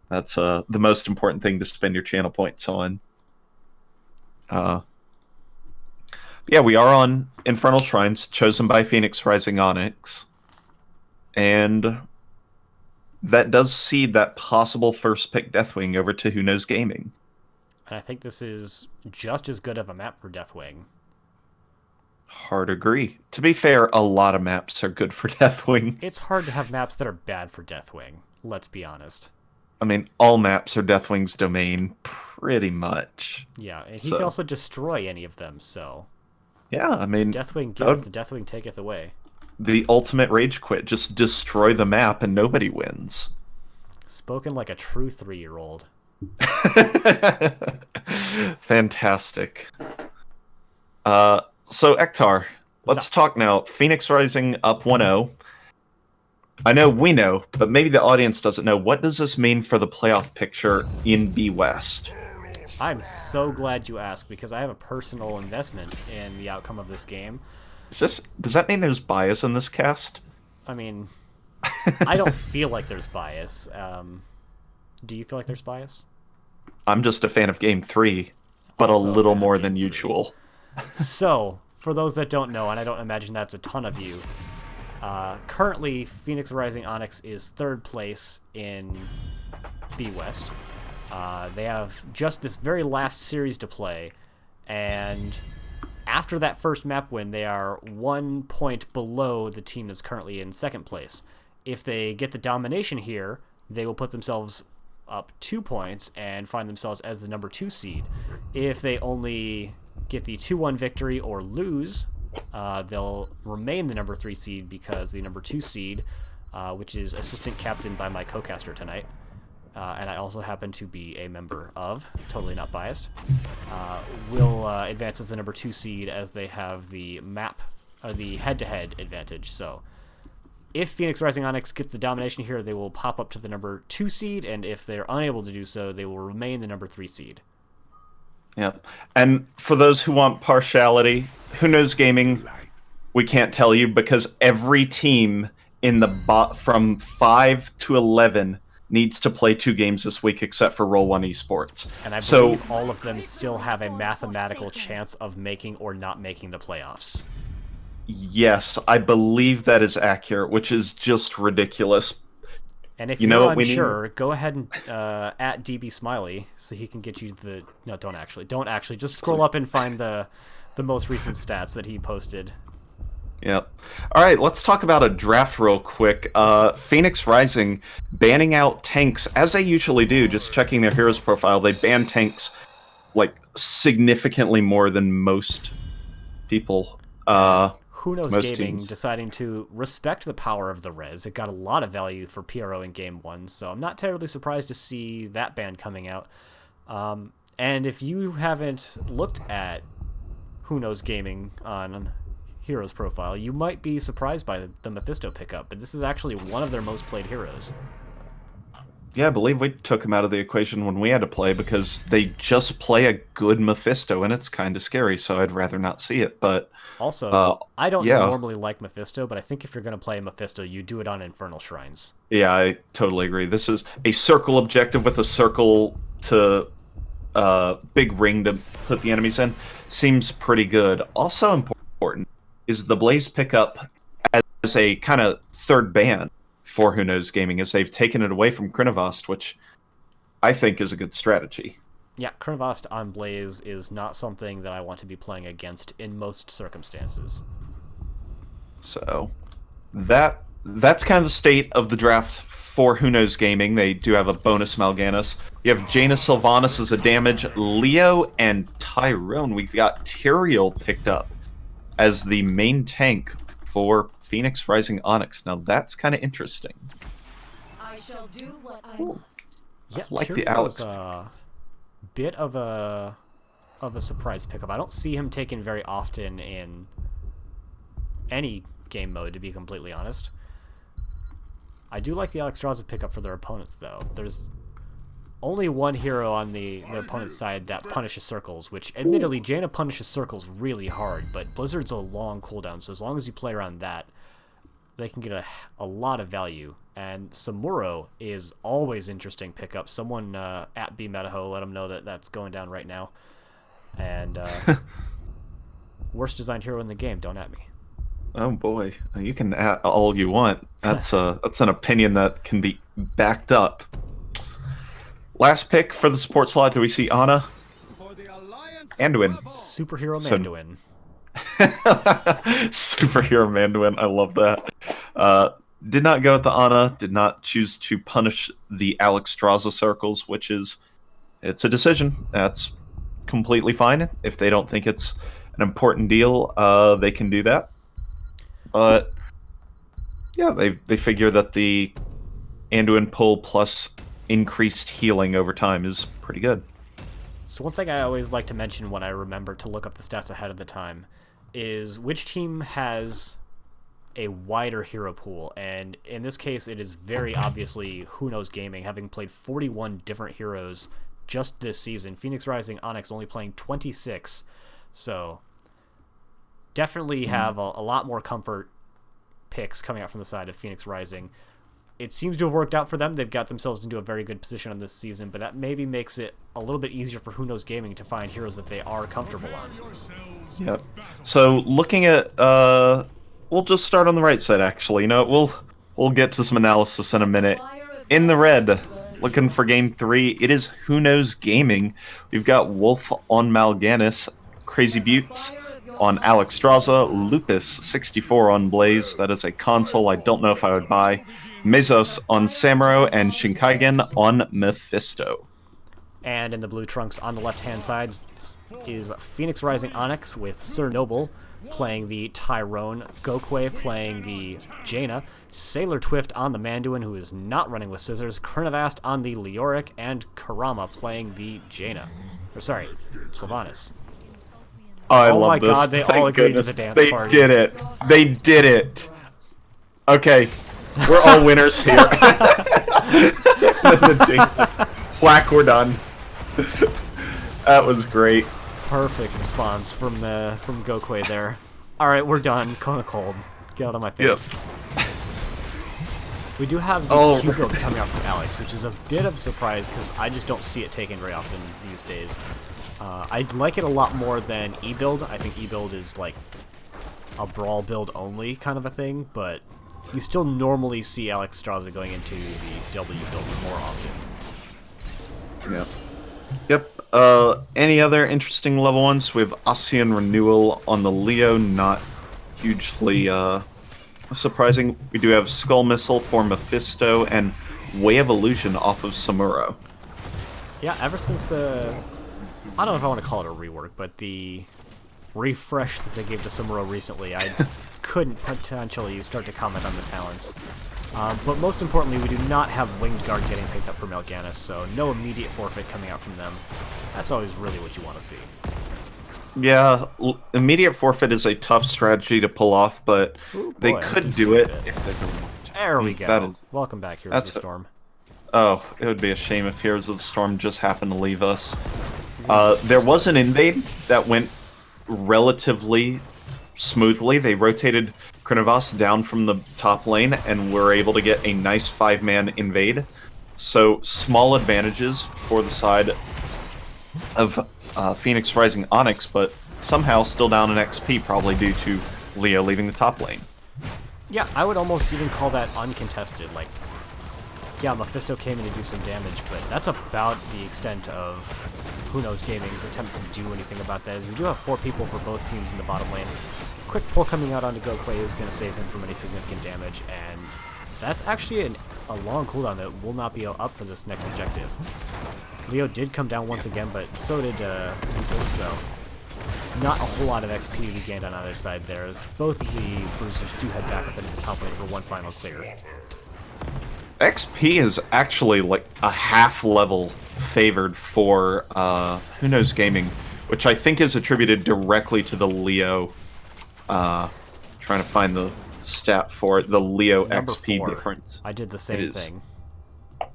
That's the most important thing to spend your channel points on. Yeah, we are on Infernal Shrines, chosen by Phoenix Rising Onyx. And that does seed that possible first pick Deathwing over to Who Knows Gaming. And I think this is just as good of a map for Deathwing. Hard agree. To be fair, a lot of maps are good for Deathwing. It's hard to have maps that are bad for Deathwing, let's be honest. I mean, all maps are Deathwing's domain, pretty much. Yeah, and he can also destroy any of them, so... Yeah, I mean... Deathwing giveth, the Deathwing taketh away. The ultimate rage quit. Just destroy the map and nobody wins. Spoken like a true 3-year-old. Fantastic. So, Ektar, let's talk now. Phoenix Rising up 1-0. I know we know, but maybe the audience doesn't know. What does this mean for the playoff picture in B West? I'm so glad you asked, because I have a personal investment in the outcome of this game. Does that mean there's bias in this cast? I mean, I don't feel like there's bias. Do you feel like there's bias? I'm just a fan of Game 3, but Also a little fan of more Game than 3. usual. So, for those that don't know, and I don't imagine that's a ton of you, currently Phoenix Rising Onyx is 3rd place in B West. They have just this very last series to play, and after that first map win, they are 1 point below the team that's currently in 2nd place. If they get the domination here, they will put themselves up 2 points and find themselves as the number 2 seed. If they only get the 2-1 victory or lose, they'll remain the number 3 seed, because the number 2 seed, which is assistant captain by my co-caster tonight, and I also happen to be a member of, totally not biased, will advance as the number 2 seed, as they have the map, or the head-to-head advantage. So if Phoenix Rising Onyx gets the domination here, they will pop up to the number 2 seed, and if they're unable to do so, they will remain the number 3 seed. Yep. And for those who want partiality, Who Knows Gaming, we can't tell you, because every team in the from 5 to 11 needs to play 2 games this week, except for Roll 1 Esports. And I believe all of them still have a mathematical chance of making or not making the playoffs. Yes, I believe that is accurate, which is just ridiculous. And if You know you're what we unsure, go ahead and at DB Smiley, so he can get you the... No, don't actually. Just scroll up and find the most recent stats that he posted. Yep. All right, let's talk about a draft real quick. Phoenix Rising banning out tanks, as they usually do, just checking their heroes profile. They ban tanks, like, significantly more than most people. Who Knows most Gaming teams. deciding to respect the power of the res. It got a lot of value for PRO in Game 1, so I'm not terribly surprised to see that ban coming out. And if you haven't looked at Who Knows Gaming on Heroes profile, you might be surprised by the Mephisto pickup, but this is actually one of their most played heroes. Yeah, I believe we took him out of the equation when we had to play, because they just play a good Mephisto, and it's kind of scary, so I'd rather not see it. But also, I don't yeah. normally like Mephisto, but I think if you're going to play Mephisto, you do it on Infernal Shrines. Yeah, I totally agree. This is a circle objective with a circle to big ring to put the enemies in seems pretty good. Also important is the Blaze pickup as a kind of third ban for Who Knows Gaming, as they've taken it away from Krinovost, which I think is a good strategy. Yeah, Krinovost on Blaze is not something that I want to be playing against in most circumstances. So that's kind of the state of the draft for Who Knows Gaming. They do have a bonus Mal'Ganis. You have Jaina Sylvanas as a damage, Leo and Tyrone. We've got Tyrael picked up as the main tank for Phoenix Rising Onyx. Now that's kind of interesting. I shall do what I must. Yeah, like the Tyrael's Alex. a bit of a surprise pickup. I don't see him taken very often in any game mode, to be completely honest. I do like the Alexstrasza pickup for their opponents, though. There's only one hero on the opponent's side that punishes circles, which, admittedly, Jaina punishes circles really hard, but Blizzard's a long cooldown, so as long as you play around that, they can get a lot of value. And Samuro is always interesting pickup. Someone at BMetaho, let them know that that's going down right now. And worst designed hero in the game, don't at me. Oh boy, you can add all you want. That's an opinion that can be backed up. Last pick for the support slot. Do we see Ana? Anduin. Superhero Manduin. Superhero Manduin. I love that. Did not go with the Ana. Did not choose to punish the Alexstrasza circles, which it's a decision. That's completely fine. If they don't think it's an important deal, they can do that. But yeah, they figure that the Anduin pull plus increased healing over time is pretty good. So one thing I always like to mention when I remember to look up the stats ahead of the time is which team has a wider hero pool, and in this case it is very obviously Who Knows Gaming, having played 41 different heroes just this season. Phoenix Rising Onyx only playing 26, so definitely have a lot more comfort picks coming out from the side of Phoenix Rising. It seems to have worked out for them. They've got themselves into a very good position on this season, but that maybe makes it a little bit easier for Who Knows Gaming to find heroes that they are comfortable on. Yep. So looking at, we'll just start on the right side. Actually, we'll get to some analysis in a minute. In the red, looking for game 3, it is Who Knows Gaming. We've got Wolf on Mal'Ganis, Crazy Buttes on Alexstrasza, Lupus 64 on Blaze. That is a console I don't know if I would buy. Mezos on Samuro, and Shinkaigen on Mephisto. And in the blue trunks on the left-hand side is Phoenix Rising Onyx with Sir Noble playing the Tyrone, Gokwe playing the Jaina, Sailor Twift on the Manduin, who is not running with scissors, Krinovost on the Leoric, and Karama playing the Jaina. Or sorry, Sylvanas. Oh, I oh love my this. god, they Thank all agreed goodness. to the dance They party. did it. They did it. Okay, we're all winners here. Whack, we're done. That was great. Perfect response from Gokwe there. Alright, we're done. Kona Cold. Get out of my face. Yes. We do have the Q build coming out from Alex, which is a bit of a surprise because I just don't see it taken very often these days. I like it a lot more than E-Build. I think E-Build is like a brawl build only kind of a thing, but you still normally see Alexstrasza going into the W build more often. Yep. Any other interesting level ones? We have Ossian Renewal on the Leo, not hugely surprising. We do have Skull Missile for Mephisto and Way of Illusion off of Samuro. Yeah, ever since I don't know if I want to call it a rework, but the refresh that they gave to Samuro recently, I couldn't potentially start to comment on the talents. But most importantly, we do not have Winged Guard getting picked up for Mal'Ganis, so no immediate forfeit coming out from them. That's always really what you want to see. Yeah, immediate forfeit is a tough strategy to pull off, but they could do it if they really want to. There we go. That is, Welcome back, Heroes of the Storm. Oh, it would be a shame if Heroes of the Storm just happened to leave us. There was an invade that went relatively smoothly. They rotated Krinovost down from the top lane and were able to get a nice 5-man invade. So small advantages for the side of Phoenix Rising Onyx, but somehow still down in XP, probably due to Leo leaving the top lane. Yeah, I would almost even call that uncontested. Like, yeah, Mephisto came in to do some damage, but that's about the extent of Who Knows Gaming's attempt to do anything about that. As we do have 4 people for both teams in the bottom lane. Quick pull coming out onto Gokwe is going to save him from any significant damage, and that's actually a long cooldown that will not be up for this next objective. Leo did come down once again, but so did Lucas, so not a whole lot of XP to be gained on either side there, as both of the bruisers do head back up into the top lane for one final clear. XP is actually like a half level favored for Who Knows Gaming, which I think is attributed directly to the Leo. Trying to find the stat for it, the Leo Number XP 4. difference. I did the same thing.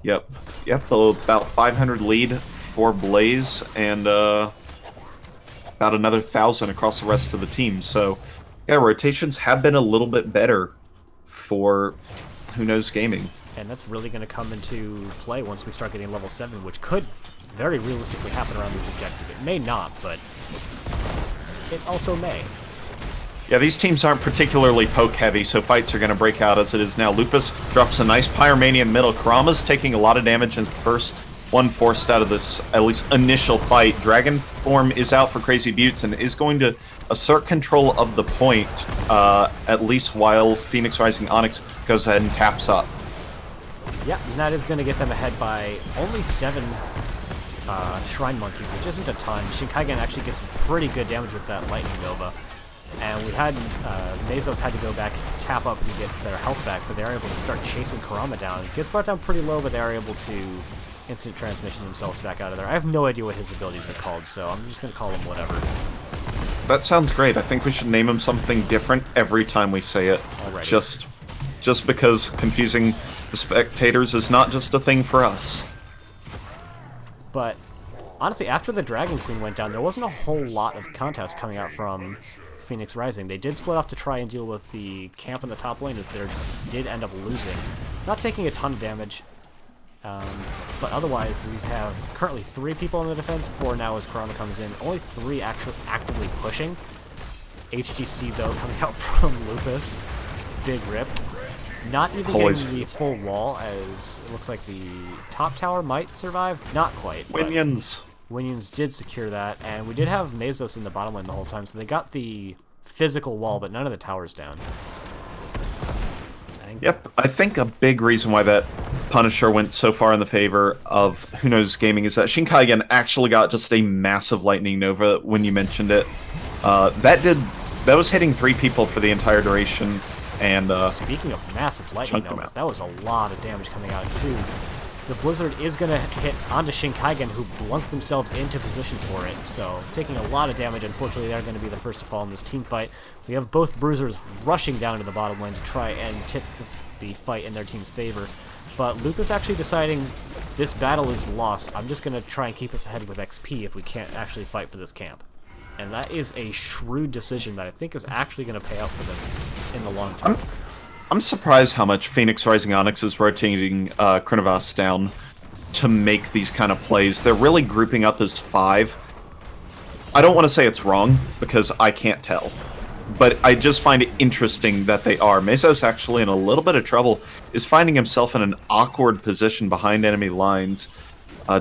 Yep, about 500 lead for Blaze, and about another 1,000 across the rest of the team. So, yeah, rotations have been a little bit better for Who Knows Gaming. And that's really going to come into play once we start getting level 7, which could very realistically happen around this objective. It may not, but it also may. Yeah, these teams aren't particularly poke-heavy, so fights are going to break out as it is now. Lupus drops a nice Pyromania in middle. Kurama's taking a lot of damage in the first one forced out of this, at least initial fight. Dragon Form is out for Crazy Buttes and is going to assert control of the point, at least while Phoenix Rising Onyx goes ahead and taps up. Yeah, and that is going to get them ahead by only 7 Shrine Monkeys, which isn't a ton. Shinkaigen actually gets some pretty good damage with that Lightning Nova. And we had, Mesos had to go back, tap up and get their health back, but they are able to start chasing Kurama down. It gets brought down pretty low, but they are able to instant transmission themselves back out of there. I have no idea what his abilities are called, so I'm just going to call him whatever. That sounds great. I think we should name him something different every time we say it. Alrighty. Just because confusing the spectators is not just a thing for us. But honestly, after the Dragon Queen went down, there wasn't a whole lot of contest coming out from Phoenix Rising. They did split off to try and deal with the camp in the top lane, as they did end up losing. Not taking a ton of damage, but otherwise these have currently 3 people in the defense, 4 now as Kurama comes in. Only 3 actively pushing. HGC though coming out from Lupus. Big rip. Not even getting the full wall, as it looks like the top tower might survive. Not quite. Winions. Winions did secure that, and we did have Mesos in the bottom lane the whole time, so they got the physical wall, but none of the towers down. Yep, I think a big reason why that Punisher went so far in the favor of Who Knows Gaming is that Shinkaigen actually got just a massive Lightning Nova when you mentioned it. That was hitting 3 people for the entire duration. And speaking of massive Lightning Novas, that was a lot of damage coming out too. The Blizzard is going to hit onto Shinkaigen, who blunked themselves into position for it, so taking a lot of damage. Unfortunately, they're going to be the first to fall in this team fight. We have both Bruisers rushing down to the bottom lane to try and tip the fight in their team's favor, but Lucas actually deciding this battle is lost. I'm just going to try and keep us ahead with XP if we can't actually fight for this camp. And that is a shrewd decision that I think is actually going to pay out for them in the long term. I'm surprised how much Phoenix Rising Onyx is rotating Chronivas down to make these kind of plays. They're really grouping up as 5. I don't want to say it's wrong, because I can't tell. But I just find it interesting that they are. Mesos actually in a little bit of trouble, is finding himself in an awkward position behind enemy lines.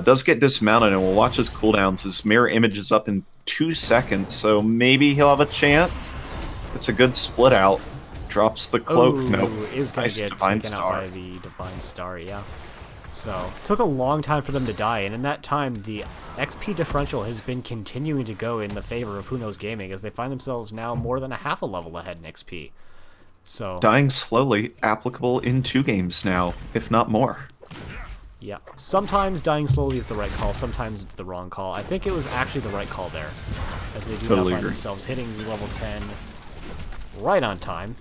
Does get dismounted, and we'll watch his cooldowns. His mirror image is up in 2 seconds, so maybe he'll have a chance. It's a good split out. Drops the cloak. Nope. Is going to get taken out by the Divine Star, yeah. So, took a long time for them to die, and in that time, the XP differential has been continuing to go in the favor of Who Knows Gaming, as they find themselves now more than a half a level ahead in XP. So, dying slowly, applicable in 2 games now, if not more. Yeah. Sometimes dying slowly is the right call, sometimes it's the wrong call. I think it was actually the right call there, as they do now find themselves hitting level 10 right on time.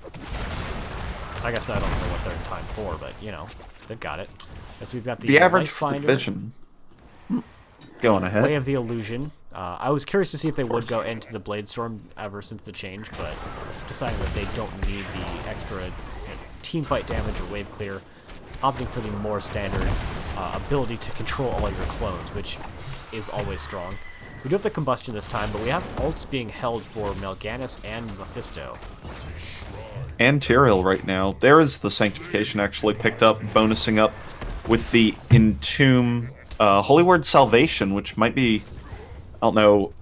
I guess I don't know what they're in time for, but, you know, they've got it. As we've got the average vision. Go on ahead. Way of the Illusion. I was curious to see if they would go into the Blade Storm ever since the change, but deciding that they don't need the extra team fight damage or wave clear, opting for the more standard ability to control all your clones, which is always strong. We do have the combustion this time, but we have ults being held for Melganis and Mephisto. And Tyrael right now. There is the Sanctification actually picked up, bonusing up with the Entomb Holy Word Salvation, which might be, I don't know,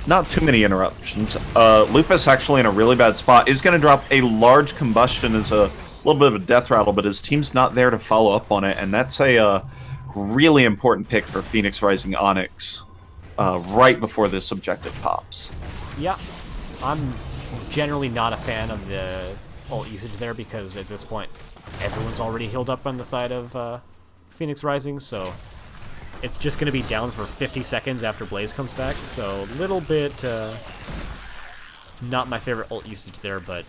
not too many interruptions. Lupus actually in a really bad spot. Is going to drop a large combustion as a little bit of a death rattle, but his team's not there to follow up on it, and that's a really important pick for Phoenix Rising Onyx right before this objective pops. Yeah, I'm generally not a fan of the ult usage there because at this point everyone's already healed up on the side of Phoenix Rising, so it's just going to be down for 50 seconds after Blaze comes back, so a little bit not my favorite ult usage there, but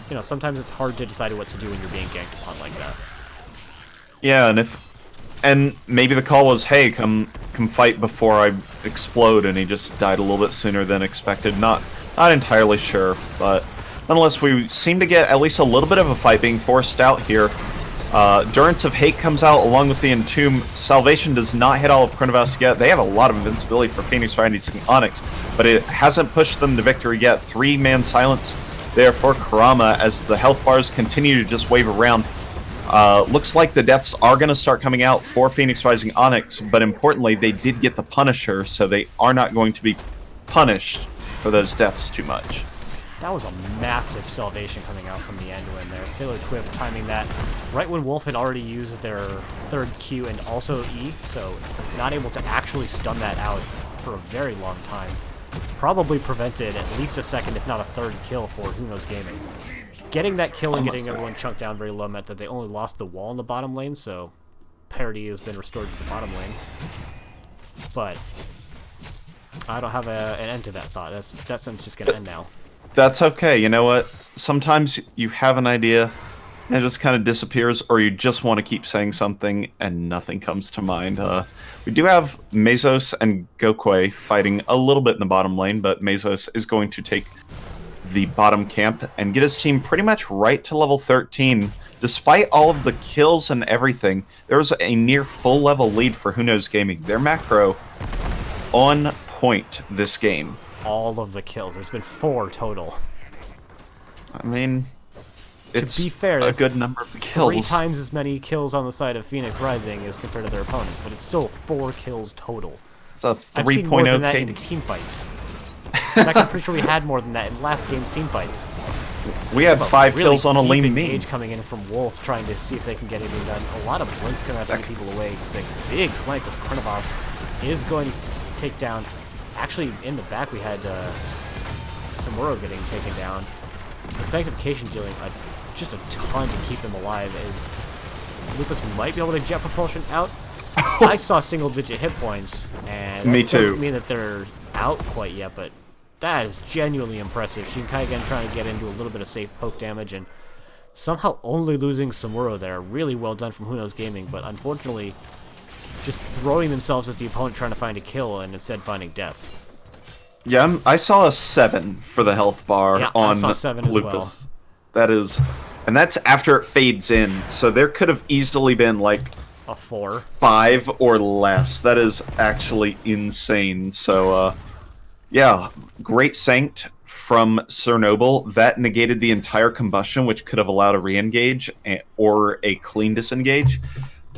you know, sometimes it's hard to decide what to do when you're being ganked upon like that. Yeah, and maybe the call was, hey, come fight before I explode, and he just died a little bit sooner than expected. Not entirely sure, but nonetheless, we seem to get at least a little bit of a fight being forced out here. Durance of Hate comes out along with the Entomb. Salvation does not hit all of Chronovas yet. They have a lot of invincibility for Phoenix Rising Onyx, but it hasn't pushed them to victory yet. 3-man silence there for Karama as the health bars continue to just wave around. Looks like the deaths are going to start coming out for Phoenix Rising Onyx, but importantly, they did get the Punisher, so they are not going to be punished for those deaths too much. That was a massive salvation coming out from the Anduin there. Sailor Twiv timing that right when Wolf had already used their third Q and also E, so not able to actually stun that out for a very long time. Probably prevented at least a second, if not a third kill for Who Knows Gaming. Getting that kill and getting everyone chunked down very low meant that they only lost the wall in the bottom lane, so parity has been restored to the bottom lane. But I don't have an end to that thought. That sentence just going to end now. That's okay. You know what? Sometimes you have an idea and it just kind of disappears, or you just want to keep saying something and nothing comes to mind. We do have Mesos and Gokwe fighting a little bit in the bottom lane, but Mesos is going to take the bottom camp and get his team pretty much right to level 13. Despite all of the kills and everything, there was a near full level lead for Who Knows Gaming. Their macro on point this game. All of the kills. There's been 4 total. I mean, it's to be fair, a good number of kills. 3 times as many kills on the side of Phoenix Rising as compared to their opponents, but it's still 4 kills total. It's a 3.0 I've seen more than that in KD. team fights. In fact, I'm pretty sure we had more than that in last game's team fights. We had 5 really kills on a deep lane engage main. coming in from Wolf, trying to see if they can get anything done. A lot of blinks going to have to get people away. The big flank with Chronovas is going to take down. Actually, in the back, we had Samuro getting taken down. The Sanctification dealing just a ton to keep them alive, as Lupus might be able to jet propulsion out. I saw single-digit hit points, and Me that too. doesn't mean that they're out quite yet, but that is genuinely impressive. Shinkai again trying to get into a little bit of safe poke damage, and somehow only losing Samuro there. Really well done from Who Knows Gaming, but unfortunately just throwing themselves at the opponent trying to find a kill and instead finding death. Yeah, I saw a 7 for the health bar Yeah, on I saw 7 as Lupus. well. That is, and that's after it fades in, so there could have easily been like A 4. 5 or less. That is actually insane. So, yeah, great Sanct from Sir Noble. That negated the entire combustion, which could have allowed a re-engage or a clean disengage.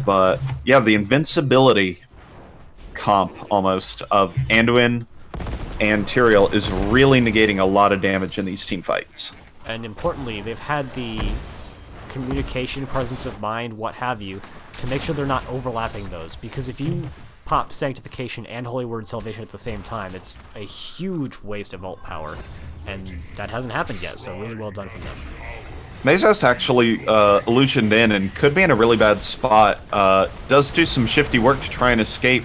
But, yeah, the invincibility comp, almost, of Anduin and Tyrael is really negating a lot of damage in these team fights. And importantly, they've had the communication, presence of mind, what have you, to make sure they're not overlapping those. Because if you pop Sanctification and Holy Word Salvation at the same time, it's a huge waste of ult power. And that hasn't happened yet, so really well done from them. Mesos actually illusioned in and could be in a really bad spot. Does do some shifty work to try and escape,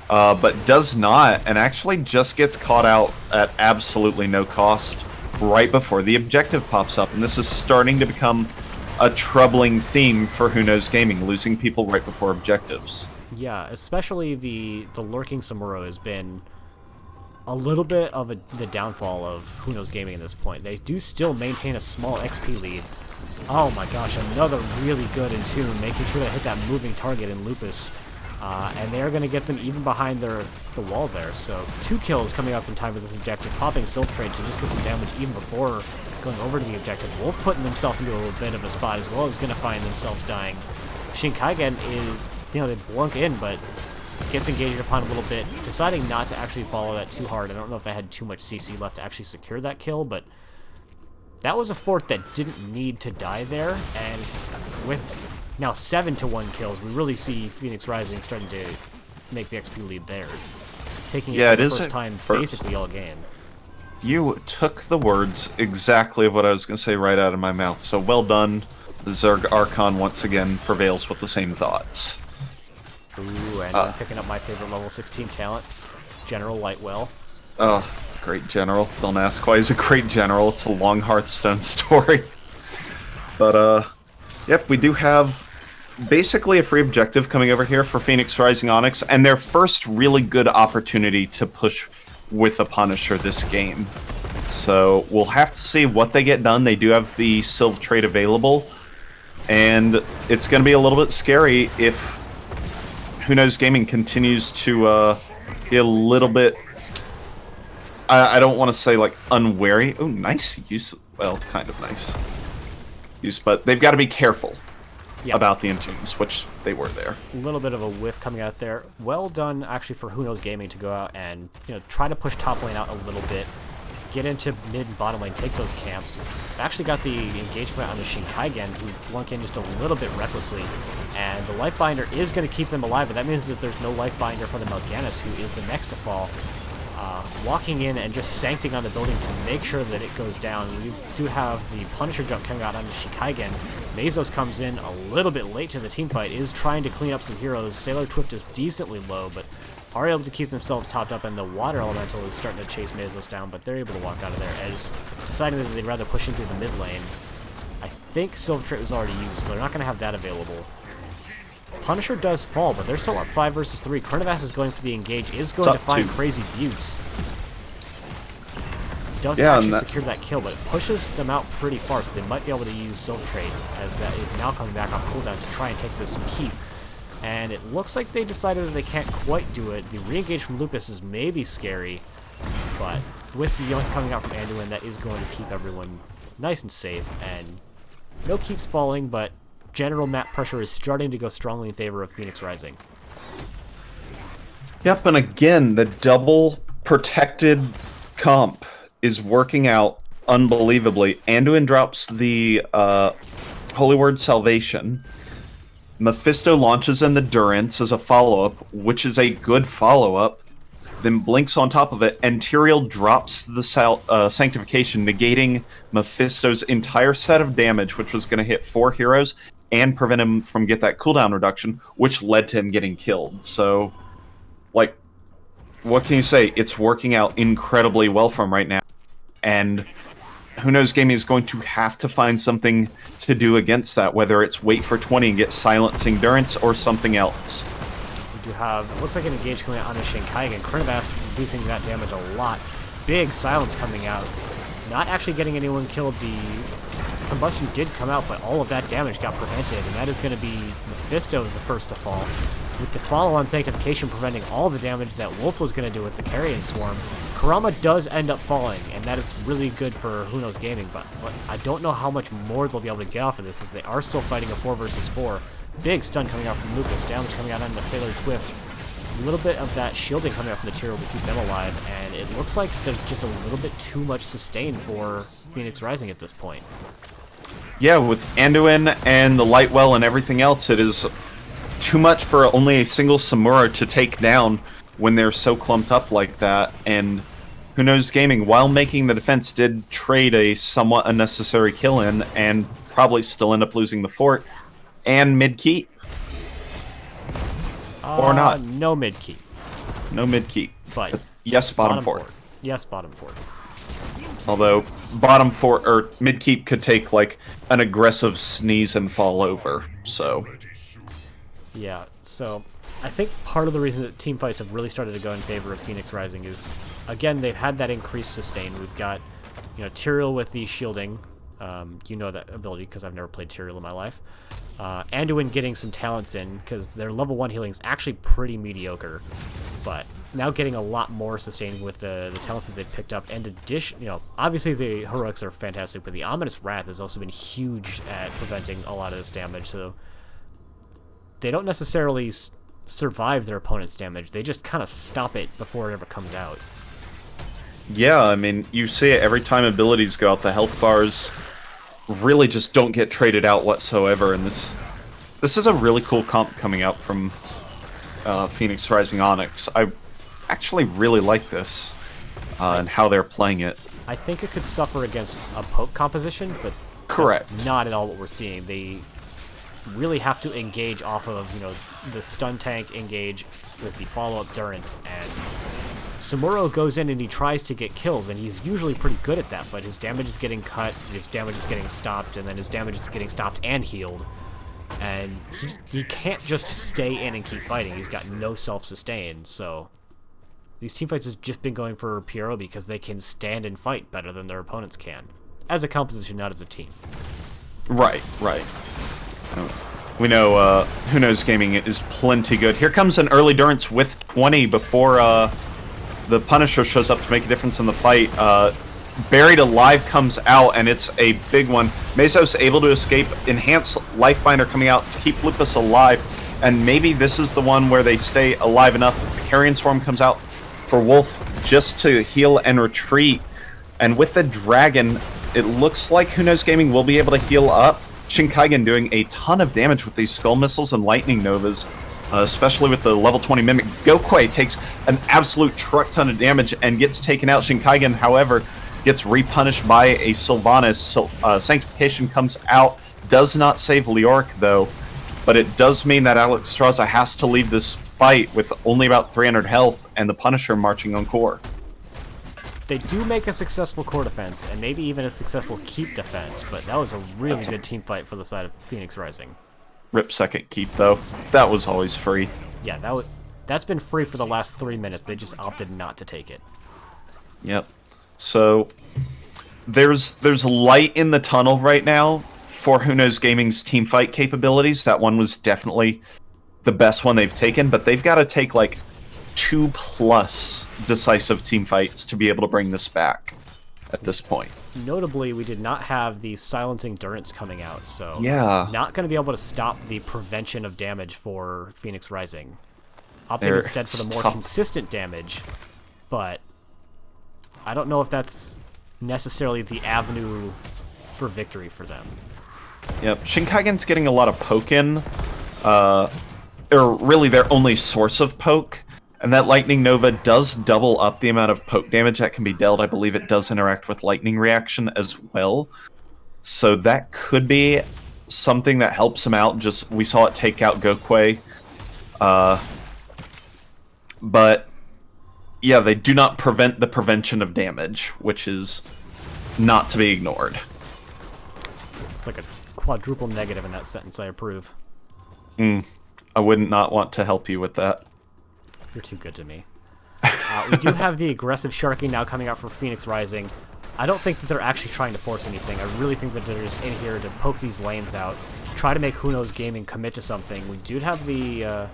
but does not, and actually just gets caught out at absolutely no cost right before the objective pops up. And this is starting to become a troubling theme for Who Knows Gaming, losing people right before objectives. Yeah, especially the lurking Samuro has been a little bit of the downfall of Who Knows Gaming at this point. They do still maintain a small XP lead. Oh my gosh, another really good Entomb, making sure they hit that moving target in Lupus. And they're going to get them even behind their the wall there. So 2 kills coming up in time with this objective, popping Silptrate to just get some damage even before going over to the objective. Wolf putting himself into a little bit of a spot as well as going to find themselves dying. Shinkaigen is, they blunk in, but gets engaged upon a little bit, deciding not to actually follow that too hard. I don't know if I had too much CC left to actually secure that kill, but that was a fort that didn't need to die there, and with now 7-1 kills, we really see Phoenix Rising starting to make the XP lead theirs, taking it for the first time basically all game. You took the words exactly of what I was going to say right out of my mouth, so well done. The Zerg Archon once again prevails with the same thoughts. Ooh, and I'm picking up my favorite level 16 talent, General Lightwell. Oh, great general. Don't ask why he's a great general. It's a long Hearthstone story. But, yep, we do have basically a free objective coming over here for Phoenix Rising Onyx, and their first really good opportunity to push with a Punisher this game. So we'll have to see what they get done. They do have the Sylve trait available, and it's going to be a little bit scary if Who Knows Gaming continues to be a little bit, I don't want to say like unwary. Oh, nice use. Well, kind of nice use, but they've got to be careful about the Intunes, which they were there. A little bit of a whiff coming out there. Well done, actually, for Who Knows Gaming to go out and try to push top lane out a little bit, get into mid and bottom lane, take those camps. Actually got the engagement on the Shinkaigen, who flunk in just a little bit recklessly, and the Lifebinder is going to keep them alive, but that means that there's no Lifebinder for the Mal'Ganis, who is the next to fall. Walking in and just sancting on the building to make sure that it goes down. We do have the Punisher jump coming out onto Shinkaigen. Mazos comes in a little bit late to the teamfight, is trying to clean up some heroes. Sailor Twift is decently low, but are able to keep themselves topped up, and the Water Elemental is starting to chase Mazos down, but they're able to walk out of there, as deciding that they'd rather push into the mid lane. I think Sylve trait was already used, so they're not going to have that available. Punisher does fall, but they're still up 5 versus 3. Chronivas is going for the engage, is going to find Crazy Buttes. Doesn't actually secure that kill, but it pushes them out pretty far, so they might be able to use Sylve trait, as that is now coming back on cooldown to try and take this keep. And it looks like they decided that they can't quite do it. The re-engage from Lupus is maybe scary, but with the Yoink coming out from Anduin, that is going to keep everyone nice and safe, and no keeps falling, but general map pressure is starting to go strongly in favor of Phoenix Rising. Yep, and again, the double protected comp is working out unbelievably. Anduin drops the Holy Word Salvation. Mephisto launches in the Durance as a follow-up, which is a good follow-up, then blinks on top of it, and Tyrael drops the Sanctification, negating Mephisto's entire set of damage, which was going to hit 4 heroes, and prevent him from get that cooldown reduction, which led to him getting killed. So, like, what can you say? It's working out incredibly well for him right now. And Who Knows Gaming is going to have to find something to do against that, whether it's wait for 20 and get Silencing Durance or something else. We do have, looks like an engage coming out on a Shinkaigen. Chronivas reducing that damage a lot. Big silence coming out. Not actually getting anyone killed. The combustion did come out, but all of that damage got prevented, and that is going to be Mephisto is the first to fall. With the follow-on Sanctification preventing all the damage that Wolf was going to do with the Carrion Swarm, Kurama does end up falling, and that is really good for Who Knows Gaming, but I don't know how much more they'll be able to get off of this, as they are still fighting a 4 versus 4. Big stun coming out from Lucas, damage coming out on the Sailor Twift. A little bit of that shielding coming out from the Tyrael to keep them alive, and it looks like there's just a little bit too much sustain for Phoenix Rising at this point. Yeah, with Anduin and the Lightwell and everything else, it is too much for only a single Samura to take down when they're so clumped up like that. And Who Knows Gaming, while making the defense, did trade a somewhat unnecessary kill in and probably still end up losing the fort and mid-keep. Or not. No mid-keep. No mid-keep. But yes, bottom fort. Yes, bottom fort. Although bottom fort or mid-keep could take like an aggressive sneeze and fall over. So yeah, so I think part of the reason that team fights have really started to go in favor of Phoenix Rising is, again, they've had that increased sustain. We've got, Tyrael with the shielding. You know that ability because I've never played Tyrael in my life. Anduin getting some talents in because their level 1 healing is actually pretty mediocre. But now getting a lot more sustained with the talents that they've picked up. And obviously the heroics are fantastic, but the Ominous Wrath has also been huge at preventing a lot of this damage. So they don't necessarily survive their opponent's damage. They just kind of stop it before it ever comes out. Yeah, I mean, you see it every time abilities go out. The health bars really just don't get traded out whatsoever, and this is a really cool comp coming out from Phoenix Rising Onyx. I actually really like this and how they're playing it. I think it could suffer against a poke composition, but Correct. that's not at all what we're seeing. They really have to engage off of, the stun tank engage with the follow-up Durance, and Samuro goes in and he tries to get kills, and he's usually pretty good at that, but his damage is getting cut, his damage is getting stopped, and then his damage is getting stopped and healed. And he can't just stay in and keep fighting. He's got no self-sustain, so these teamfights have just been going for Piero because they can stand and fight better than their opponents can. As a composition, not as a team. Right. We know Who Knows Gaming is plenty good. Here comes an early Durance with 20 before the Punisher shows up to make a difference in the fight. Buried Alive comes out, and it's a big one. Mesos able to escape. Enhanced Lifebinder coming out to keep Lupus alive, and maybe this is the one where they stay alive enough. Carrion Swarm comes out for Wolf just to heal and retreat, and with the Dragon, it looks like Who Knows Gaming will be able to heal up. Shinkaigen doing a ton of damage with these Skull Missiles and Lightning Novas, especially with the level 20 Mimic. Gokwe takes an absolute truck ton of damage and gets taken out. Shinkaigen, however, gets repunished by a Sylvanas. Sanctification comes out, does not save Leoric though, but it does mean that Alex Straza has to leave this fight with only about 300 health and the Punisher marching on core. They do make a successful core defense, and maybe even a successful keep defense, but that was a really good team fight for the side of Phoenix Rising. Rip second keep though. That was always free. Yeah, that's been free for the last 3 minutes. They just opted not to take it. Yep. So there's light in the tunnel right now for Who Knows Gaming's team fight capabilities. That one was definitely the best one they've taken, but they've got to take like 2+ decisive team fights to be able to bring this back at this point. Notably, we did not have the silencing Durance coming out, so yeah, not going to be able to stop the prevention of damage for Phoenix Rising. Opting instead for the more consistent damage, but I don't know if that's necessarily the avenue for victory for them. Yep, Shinkaigen's getting a lot of poke in, or really their only source of poke, and that Lightning Nova does double up the amount of poke damage that can be dealt. I believe it does interact with Lightning Reaction as well, so that could be something that helps him out. Just we saw it take out Gokwe, but yeah, they do not prevent the prevention of damage, which is not to be ignored. It's like a quadruple negative in that sentence. I approve. I wouldn't not want to help you with that. You're too good to me. We do have the aggressive Sharky now coming out for Phoenix Rising. I don't think that they're actually trying to force anything. I really think that they're just in here to poke these lanes out, try to make Who Knows Gaming commit to something. We do have the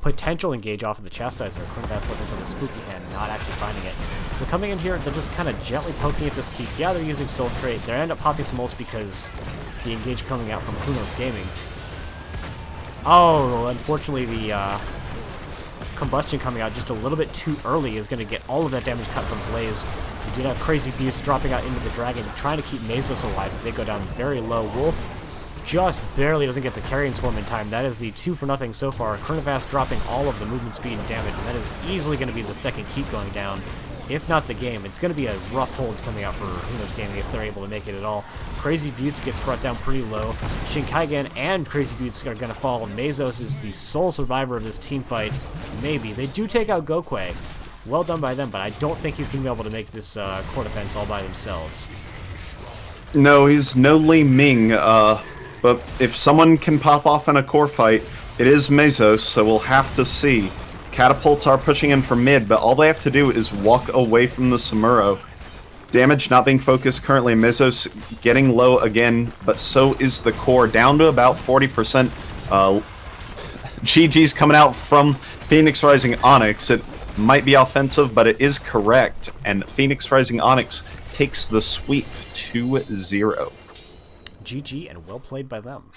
potential engage off of the Chastiser. Chronivast looking for the spooky hand, not actually finding it. They're coming in here, they're just kind of gently poking at this keep. Yeah, they're using Soul Trait. They end up popping some ults because the engage coming out from Who Knows Gaming. Oh, unfortunately the combustion coming out just a little bit too early is going to get all of that damage cut from Blaze. We did have Crazy Beast dropping out into the Dragon, trying to keep Mesos alive as they go down very low. Wolf just barely doesn't get the Carrion Swarm in time. That is the 2-for-0 so far. Chronivast dropping all of the movement speed and damage, and that is easily going to be the second keep going down, if not the game. It's going to be a rough hold coming out for Who Knows Gaming if they're able to make it at all. Crazy Buttes gets brought down pretty low. Shinkaigen and Crazy Buttes are going to fall. Mesos is the sole survivor of this team fight. Maybe. They do take out Gokwe. Well done by them, but I don't think he's going to be able to make this core defense all by themselves. No, he's no Li Ming, but if someone can pop off in a core fight, it is Mesos, so we'll have to see. Catapults are pushing in from mid, but all they have to do is walk away from the Samuro. Damage not being focused currently. Mesos getting low again, but so is the core, down to about 40%. GG's coming out from Phoenix Rising Onyx. It might be offensive, but it is correct. And Phoenix Rising Onyx takes the sweep 2-0. GG, and well played by them.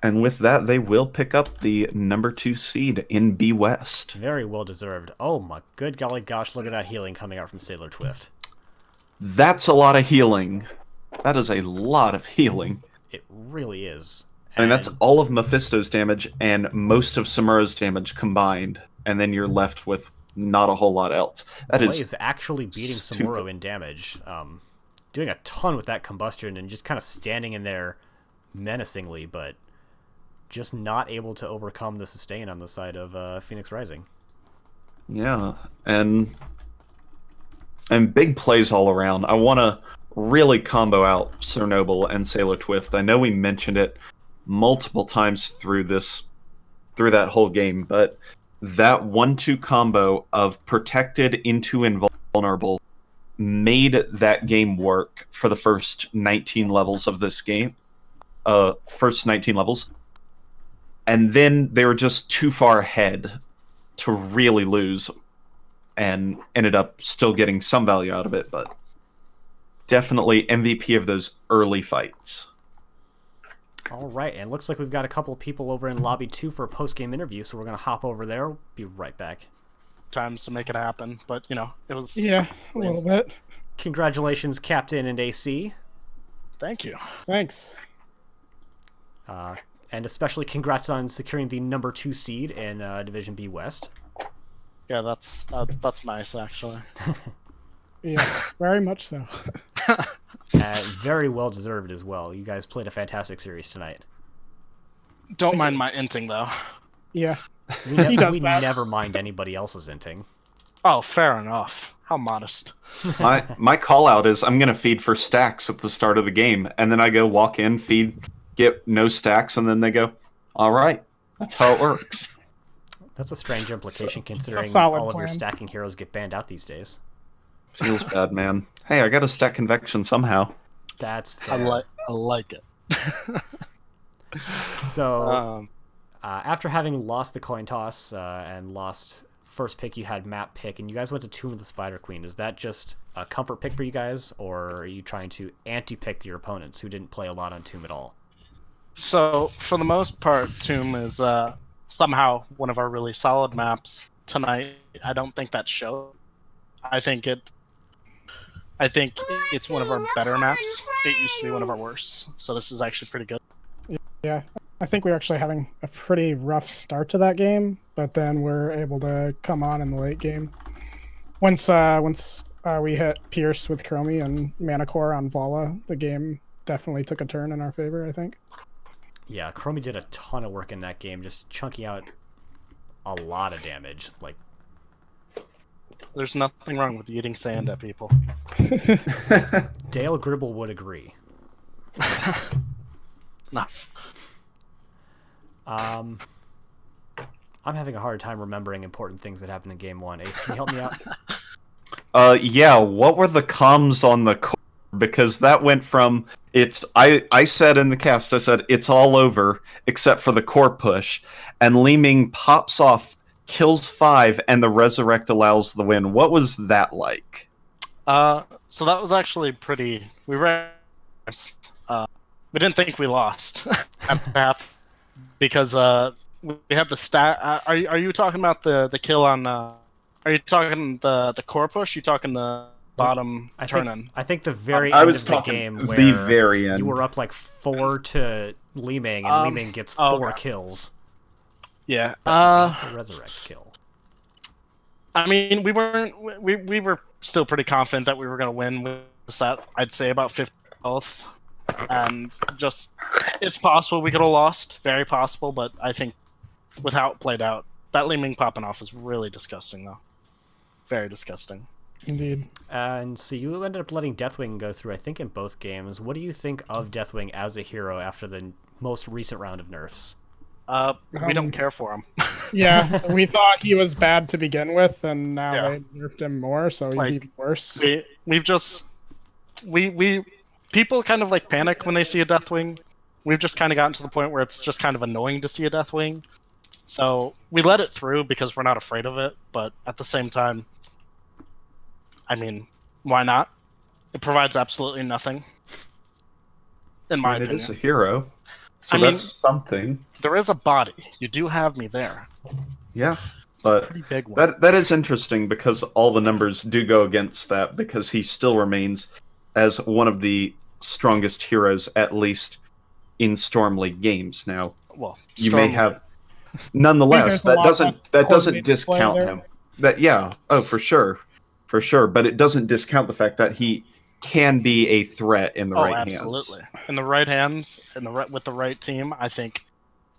And with that, they will pick up the number 2 seed in B West. Very well deserved. Oh my good golly gosh, look at that healing coming out from Sailor Twift. That's a lot of healing. That is a lot of healing. It really is. I mean, that's all of Mephisto's damage and most of Samura's damage combined, and then you're left with not a whole lot else. That Blaze is actually beating stupid. Samuro in damage, doing a ton with that combustion and just kind of standing in there menacingly, but just not able to overcome the sustain on the side of Phoenix Rising. Yeah, and big plays all around. I want to really combo out Chernobyl and Sailor Twift. I know we mentioned it multiple times through that whole game, but that 1-2 combo of protected into invulnerable made that game work for the first 19 levels of this game. First 19 levels. And then they were just too far ahead to really lose, and ended up still getting some value out of it, but definitely MVP of those early fights. All right, and it looks like we've got a couple of people over in Lobby 2 for a post-game interview, so we're going to hop over there. We'll be right back. Times to make it happen, but, you know, it was... Yeah, a little bit. Congratulations, Captain and AC. Thank you. Thanks. And especially congrats on securing the number 2 seed in Division B West. Yeah, that's nice, actually. Yeah, very much so. Very well deserved as well. You guys played a fantastic series tonight. Don't mind my inting, though. Yeah. We does that. never mind anybody else's inting. Oh, fair enough. How modest. My call out is I'm going to feed for stacks at the start of the game, and then I go walk in, feed, get no stacks, and then they go, all right, that's how it works. That's a strange implication considering solid all of your plan. stacking heroes get banned out these days. Feels bad, man. Hey, I got to stack convection somehow. That's I fair. like it. So, after having lost the coin toss and lost first pick, you had map pick, and you guys went to Tomb of the Spider Queen. Is that just a comfort pick for you guys, or are you trying to anti-pick your opponents who didn't play a lot on Tomb at all? So, for the most part, Tomb is somehow one of our really solid maps tonight. I don't think that showed. I think it's one of our better maps. It used to be one of our worst. So this is actually pretty good. Yeah, I think we're actually having a pretty rough start to that game, but then we're able to come on in the late game. Once we hit Pierce with Chromie and Manicore on Vala, the game definitely took a turn in our favor, I think. Yeah, Chromie did a ton of work in that game, just chunking out a lot of damage. Like, There's nothing wrong with eating sand at people. Dale Gribble would agree. No. I'm having a hard time remembering important things that happened in Game 1. Ace, can you help me out? Yeah, what were the comms on the core? Because that went from I said in the cast, I said it's all over except for the core push, and Li Ming pops off, kills 5, and the resurrect allows the win. What was that like? So that was actually pretty. We didn't think we lost at half because we had the stat. Are you talking about the kill on? Are you talking the core push? You talking the bottom turn in? I think the very I end was of the talking game where the very end. you were up like 4 to Li Ming, and Li Ming gets 4 kills. Yeah. The resurrect kill. I mean, we were still pretty confident that we were going to win with the set. I'd say about 50 health. And just, it's possible we could have lost. Very possible, but I think with how it played out, that Li Ming popping off was really disgusting, though. Very disgusting. Indeed. And so you ended up letting Deathwing go through, I think, in both games. What do you think of Deathwing as a hero after the most recent round of nerfs? We don't care for him. Yeah, we thought he was bad to begin with, and now Yeah. they nerfed him more, so he's even worse. People kind of like panic when they see a Deathwing. We've just kind of gotten to the point where it's just kind of annoying to see a Deathwing. So we let it through because we're not afraid of it, but at the same time, I mean, why not? It provides absolutely nothing, in my I mean, it opinion. is a hero, so I mean- that's something. There is a body. You do have me there. Yeah, but Pretty big one. that is interesting because all the numbers do go against that because he still remains as one of the strongest heroes, at least in Storm League games. Now, Well, you may Stormlight- have, nonetheless, There's a lot less that doesn't coordinated play discount there. him. That for sure, but it doesn't discount the fact that he can be a threat in the Oh, right absolutely. hands. In the right hands, with the right team, I think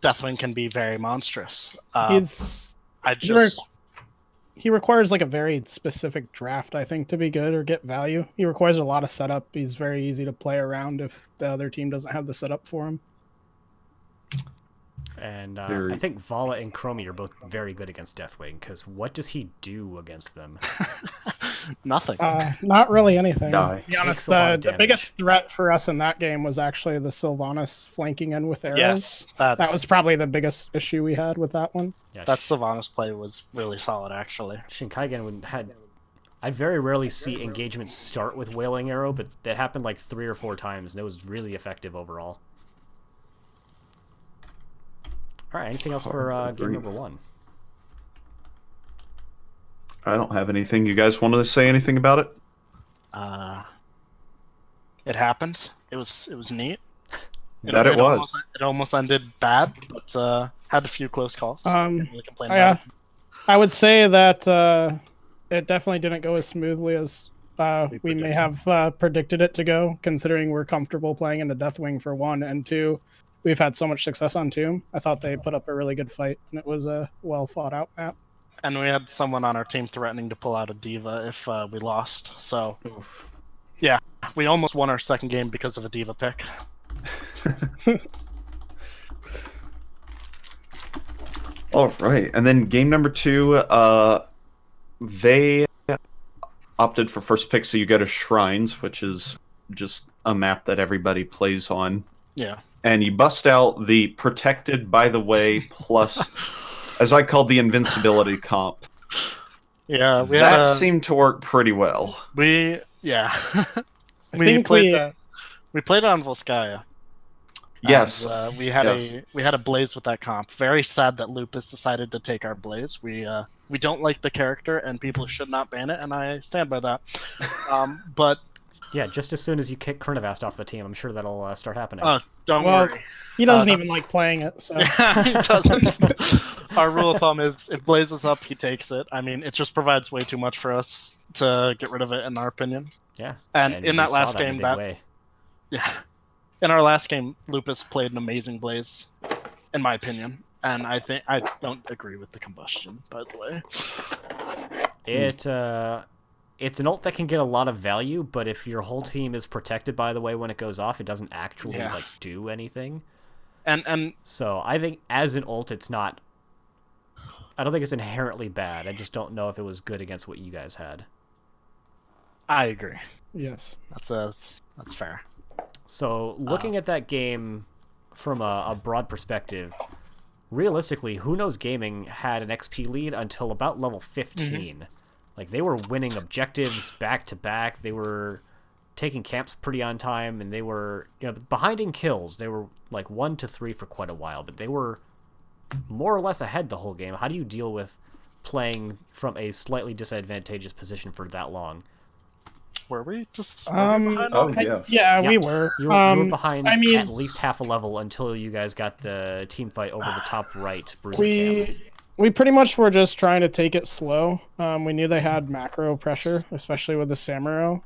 Deathwing can be very monstrous. He's I he just he requires like a very specific draft, I think, to be good or get value. He requires a lot of setup. He's very easy to play around if the other team doesn't have the setup for him. And They're- I think Vala and Chromie are both very good against Deathwing, because what does he do against them? nothing. Not really anything. Die. To be honest, Takes a lot of the damage. biggest threat for us in that game was actually the Sylvanas flanking in with arrows. Yes, That was probably the biggest issue we had with that one. Yeah, that Sylvanas play was really solid, actually. Shinkaigen had. I very rarely see engagements start with Wailing Arrow, but that happened like 3 or 4 times, and it was really effective overall. Alright, anything else for game number 1? I don't have anything. You guys want to say anything about it? It happened. It was neat. That it was. It almost ended bad, but had a few close calls. Can't really complain Yeah, about it. I would say that it definitely didn't go as smoothly as we may have predicted it to go, considering we're comfortable playing into Deathwing for 1, and 2, we've had so much success on Tomb. I thought they put up a really good fight, and it was a well thought out map. And we had someone on our team threatening to pull out a diva if we lost. So yeah, we almost won our second game because of a diva pick. All right, and then game number 2, they opted for first pick, so you go to Shrines, which is just a map that everybody plays on, Yeah. and you bust out the Protected by the Way plus, as I called the Invincibility comp. Yeah, we That had seemed to work pretty well. we think played we- that. We played it on Volskaya. Yes, And, we had yes. a Blaze with that comp. Very sad that Lupus decided to take our Blaze. We don't like the character, and people should not ban it, and I stand by that. But Yeah, just as soon as you kick Kernavast off the team, I'm sure that'll start happening. don't Well, worry. He doesn't even that's- like playing it, so he doesn't. Our rule of thumb is if Blaze is up, he takes it. I mean, it just provides way too much for us to get rid of it, in our opinion. Yeah. And in we that saw last in a game, big that way. yeah, in our last game, Lupus played an amazing Blaze, in my opinion. And I don't agree with the combustion, by the way. It's an ult that can get a lot of value, but if your whole team is protected by the way when it goes off, it doesn't actually Yeah. like do anything. And So I think as an ult, it's not. I don't think it's inherently bad. I just don't know if it was good against what you guys had. I agree. yes. That's fair. So looking at that game from a broad perspective, realistically, Who Knows Gaming had an XP lead until about level 15. Like, they were winning objectives back to back. They were taking camps pretty on time, and they were, behind in kills. They were like 1 to 3 for quite a while, but they were more or less ahead the whole game. How do you deal with playing from a slightly disadvantageous position for that long? Were we just? Oh, yeah. Yeah, we Yeah. were. You were behind I mean- at least half a level until you guys got the team fight over the top right bruiser cam. We pretty much were just trying to take it slow. We knew they had macro pressure, especially with the Samuro.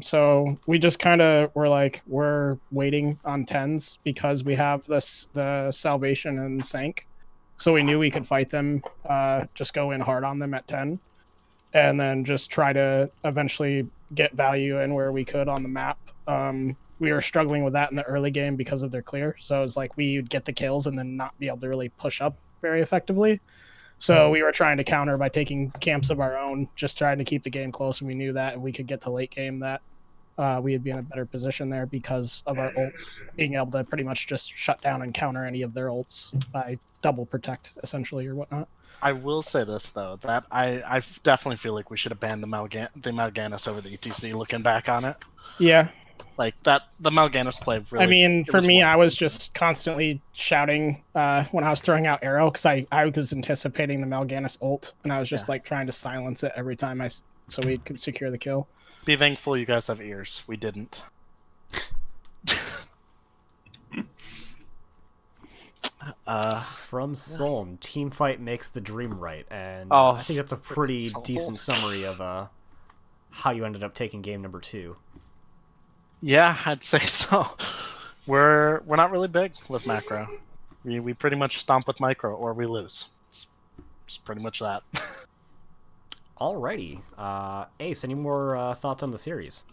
So we just kind of were like, we're waiting on 10s because we have the Salvation and Sank. So we knew we could fight them, just go in hard on them at 10, and then just try to eventually get value in where we could on the map. We were struggling with that in the early game because of their clear. So it was like we would get the kills and then not be able to really push up very effectively. So we were trying to counter by taking camps of our own, just trying to keep the game close, and we knew that if we could get to late game that we would be in a better position there because of our ults being able to pretty much just shut down and counter any of their ults by double protect essentially or whatnot. I will say this though, that I definitely feel like we should have banned the Mal'Ganis over the ETC. Looking back on it, Yeah, like that, the Mal'Ganis play really. I mean, it for me, one. I was just constantly shouting when I was throwing out arrow because I was anticipating the Mal'Ganis ult, and I was just like trying to silence it every time so we could secure the kill. Be thankful you guys have ears. We didn't. From Solm, team fight makes the dream right, and Oh, I think that's a pretty Solm. decent summary of how you ended up taking game number 2. Yeah, I'd say so. We're not really big with macro. We pretty much stomp with micro or we lose. It's pretty much that. Alrighty, Ace, any more thoughts on the series?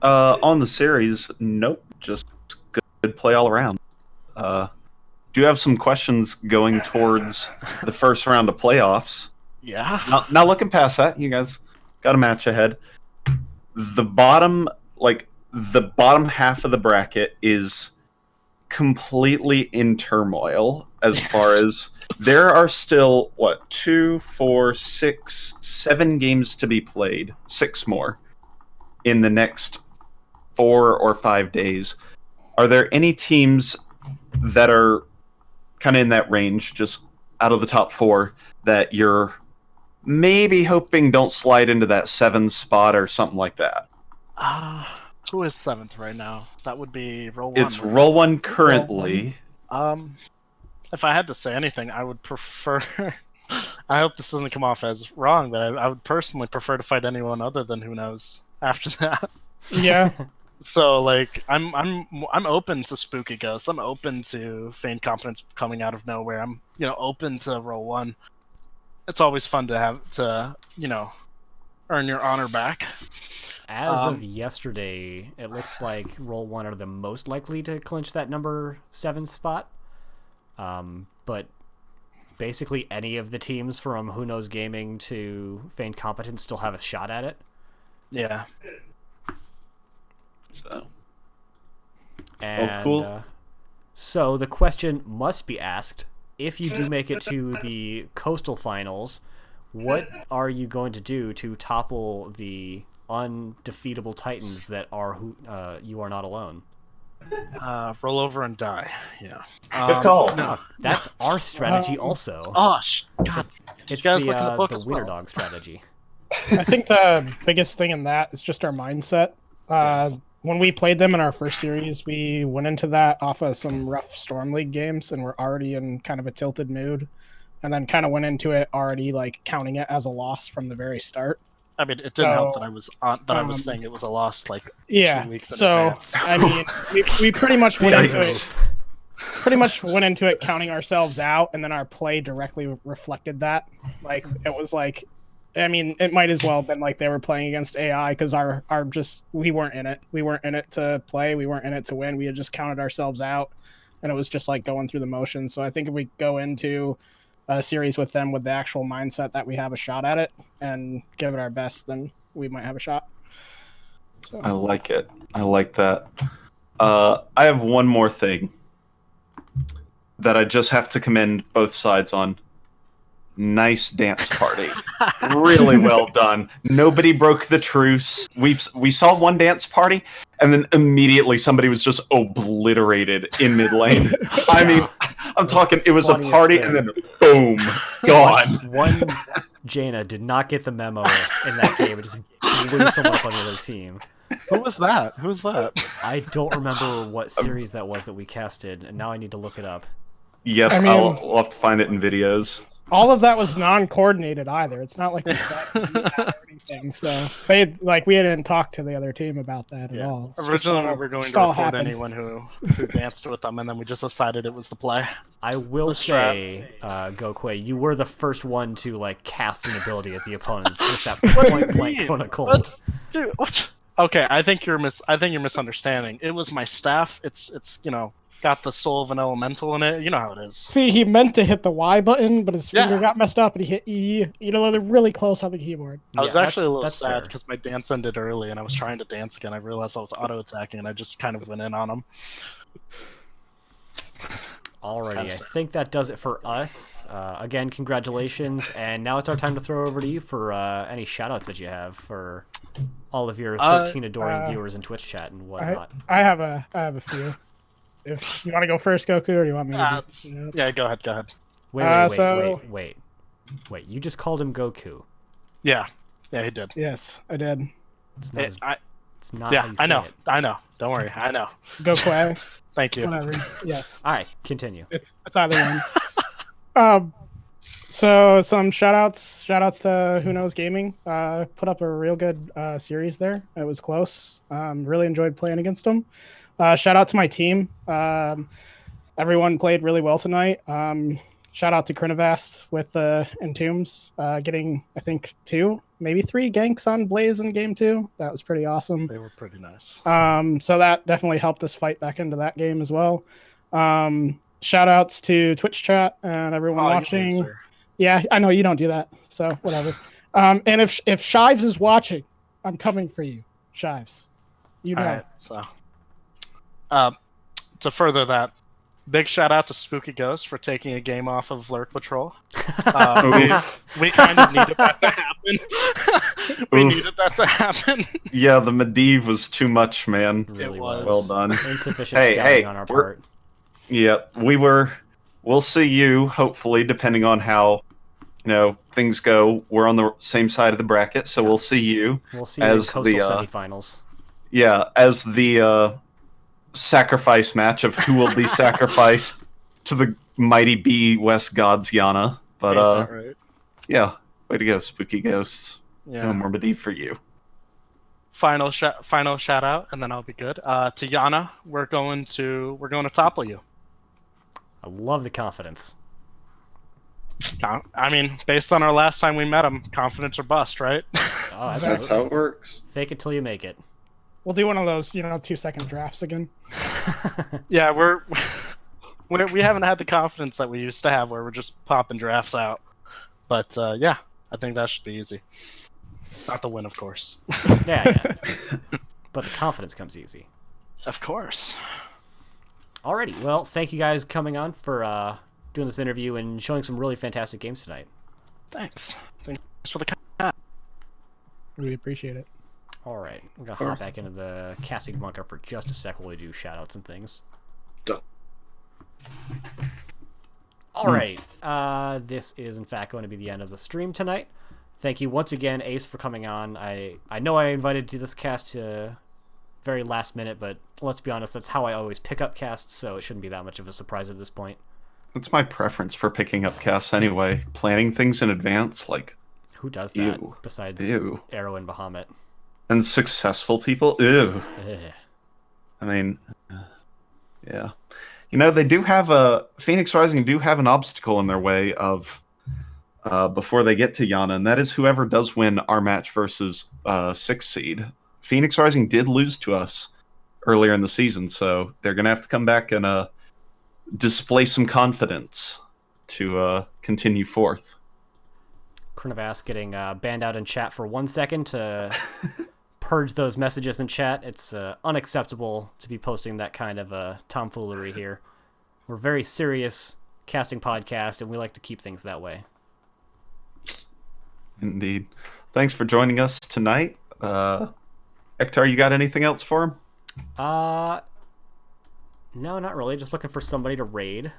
On the series, nope. Just good play all around. Do you have some questions going towards the first round of playoffs? Yeah. Now looking past that, you guys got a match ahead. The bottom half of the bracket is completely in turmoil as far as there are still 2, 4, 6, 7 games to be played, 6 more in the next 4 or 5 days. Are there any teams that are kind of in that range, just out of the top 4, that you're maybe hoping don't slide into that 7th spot or something like that? Who is 7th right now? That would be Roll 1. It's Roll 1 currently. If I had to say anything, I would prefer. I hope this doesn't come off as wrong, but I would personally prefer to fight anyone other than Who Knows after that. Yeah. So like I'm open to Spooky Ghosts. I'm open to Feigned Competence coming out of nowhere. I'm open to Roll 1. It's always fun to have to earn your honor back. As of yesterday, it looks like Roll 1 are the most likely to clinch that number 7 spot. But basically any of the teams from Who Knows Gaming to Feigned Competence still have a shot at it. Yeah. So. And, cool. So the question must be asked, if you do make it to the Coastal Finals, what are you going to do to topple the undefeatable Titans that are You Are Not Alone? Roll over and die. Yeah. Good call. No. That's our strategy also. Oh, God. Did It's you guys look in the book as winner well? dog strategy. I think the biggest thing in that is just our mindset. When we played them in our first series, we went into that off of some rough Storm League games and we're already in kind of a tilted mood, and then kind of went into it already like counting it as a loss from the very start. I mean, it didn't help that I was I was saying it was a loss like 2 weeks in advance. I mean, we pretty much went into it. Pretty much went into it counting ourselves out, and then our play directly reflected that. Like it was like, I mean, it might as well have been like they were playing against AI because we weren't in it. We weren't in it to play. We weren't in it to win. We had just counted ourselves out, and it was just like going through the motions. So I think if we go into a series with them with the actual mindset that we have a shot at it and give it our best, then we might have a shot. So. I like it. I like that. I have one more thing that I just have to commend both sides on. Nice dance party. Really well done. Nobody broke the truce. We saw one dance party, and then immediately somebody was just obliterated in mid lane. I mean, I'm talking, it was a party, and then boom, gone. One Jaina did not get the memo in that game. It just blew someone up on the other team. Who was that? Who was that? I don't remember what series that was that we casted, and now I need to look it up. Yep, I mean, I'll have to find it in videos. All of that was non-coordinated either. It's not like we said or anything. So we hadn't talked to the other team about that at all. It's Originally, just we were going just to all record happened. anyone who danced with them, and then we just decided it was the play. I will say, Gokwe, you were the first one to like cast an ability at the opponents with that point blank Kona Cold. What? Dude, what? Okay, I think you're misunderstanding. It was my staff. It's got the soul of an elemental in it. You know how it is. See, he meant to hit the Y button, but his finger Yeah. got messed up, and he hit E. You know, they're really close on the keyboard. I was Yeah, actually a little that's sad fair. because my dance ended early, and I was trying to dance again. I realized I was auto-attacking, and I just kind of went in on him. Alrighty, I sad. think that does it for us. Again, congratulations, and now it's our time to throw over to you for any shoutouts that you have for all of your 13 adoring viewers in Twitch chat and whatnot. I have a few. If you want to go first, Goku, or do you want me to do? You know? Yeah, go ahead. Wait. You just called him Goku. Yeah, he did. Yes, I did. It's not, it's not how Yeah, you I say know. it. I know. Don't worry. I know. Goku. Thank you. Whatever. Yes. Alright, continue. It's either one. So some shout outs to Who Knows Gaming. Put up a real good series there. It was close. Really enjoyed playing against them. Shout out to my team. Everyone played really well tonight. Shout out to Krinavast with Entombs, getting I think 2, maybe 3 ganks on Blaze in game 2. That was pretty awesome. They were pretty nice. So that definitely helped us fight back into that game as well. Shout outs to Twitch chat and everyone watching. Yeah, I know you don't do that, so whatever. And if Shives is watching, I'm coming for you, Shives. You know. All right, so to further that, big shout out to Spooky Ghost for taking a game off of Lurk Patrol. We kind of needed that to happen. We needed that to happen. Yeah, the Medivh was too much, man. Really It was. Well done. Insufficient Hey, scouting on our part. Yeah, we'll see you, hopefully, depending on how, things go. We're on the same side of the bracket, so we'll see you. We'll see you in as coastal the, semifinals. Yeah, as the sacrifice match of who will be sacrificed to the mighty B West gods Yana. But Ain't that right? yeah, way to go, Spooky Ghosts. Yeah. No more Medivh for you. Final shout out, and then I'll be good. To Yana, we're going to topple you. I love the confidence. I mean, based on our last time we met him, confidence or bust, right? Oh, That's absolutely. how it works. Fake it till you make it. We'll do one of those, 2-second drafts again. Yeah, we haven't had the confidence that we used to have, where we're just popping drafts out. But yeah, I think that should be easy. Not the win, of course. Yeah. But the confidence comes easy. Of course. Alrighty, well, thank you guys coming on for doing this interview and showing some really fantastic games tonight. Thanks for the. We appreciate it. Alright, we're going to hop back into the casting bunker for just a sec while we do shoutouts and things. Duh. Alright, this is in fact going to be the end of the stream tonight. Thank you once again, Ace, for coming on. I know I invited you to this cast very last minute, but let's be honest, that's how I always pick up casts, so it shouldn't be that much of a surprise at this point. That's my preference for picking up casts anyway. Planning things in advance, like, Who does that Ew. besides Ew. Arrow and Bahamut? and successful people. Ew. Ugh. I mean, yeah. They do have Phoenix Rising do have an obstacle in their way of before they get to Yana, and that is whoever does win our match versus 6th seed. Phoenix Rising did lose to us earlier in the season, so they're going to have to come back and display some confidence to continue forth. Krinavast getting banned out in chat for 1 second to purge those messages in chat. It's unacceptable to be posting that kind of tomfoolery here. We're a very serious casting podcast, and we like to keep things that way. Indeed. Thanks for joining us tonight. Ektar, you got anything else for him? No, not really. Just looking for somebody to raid.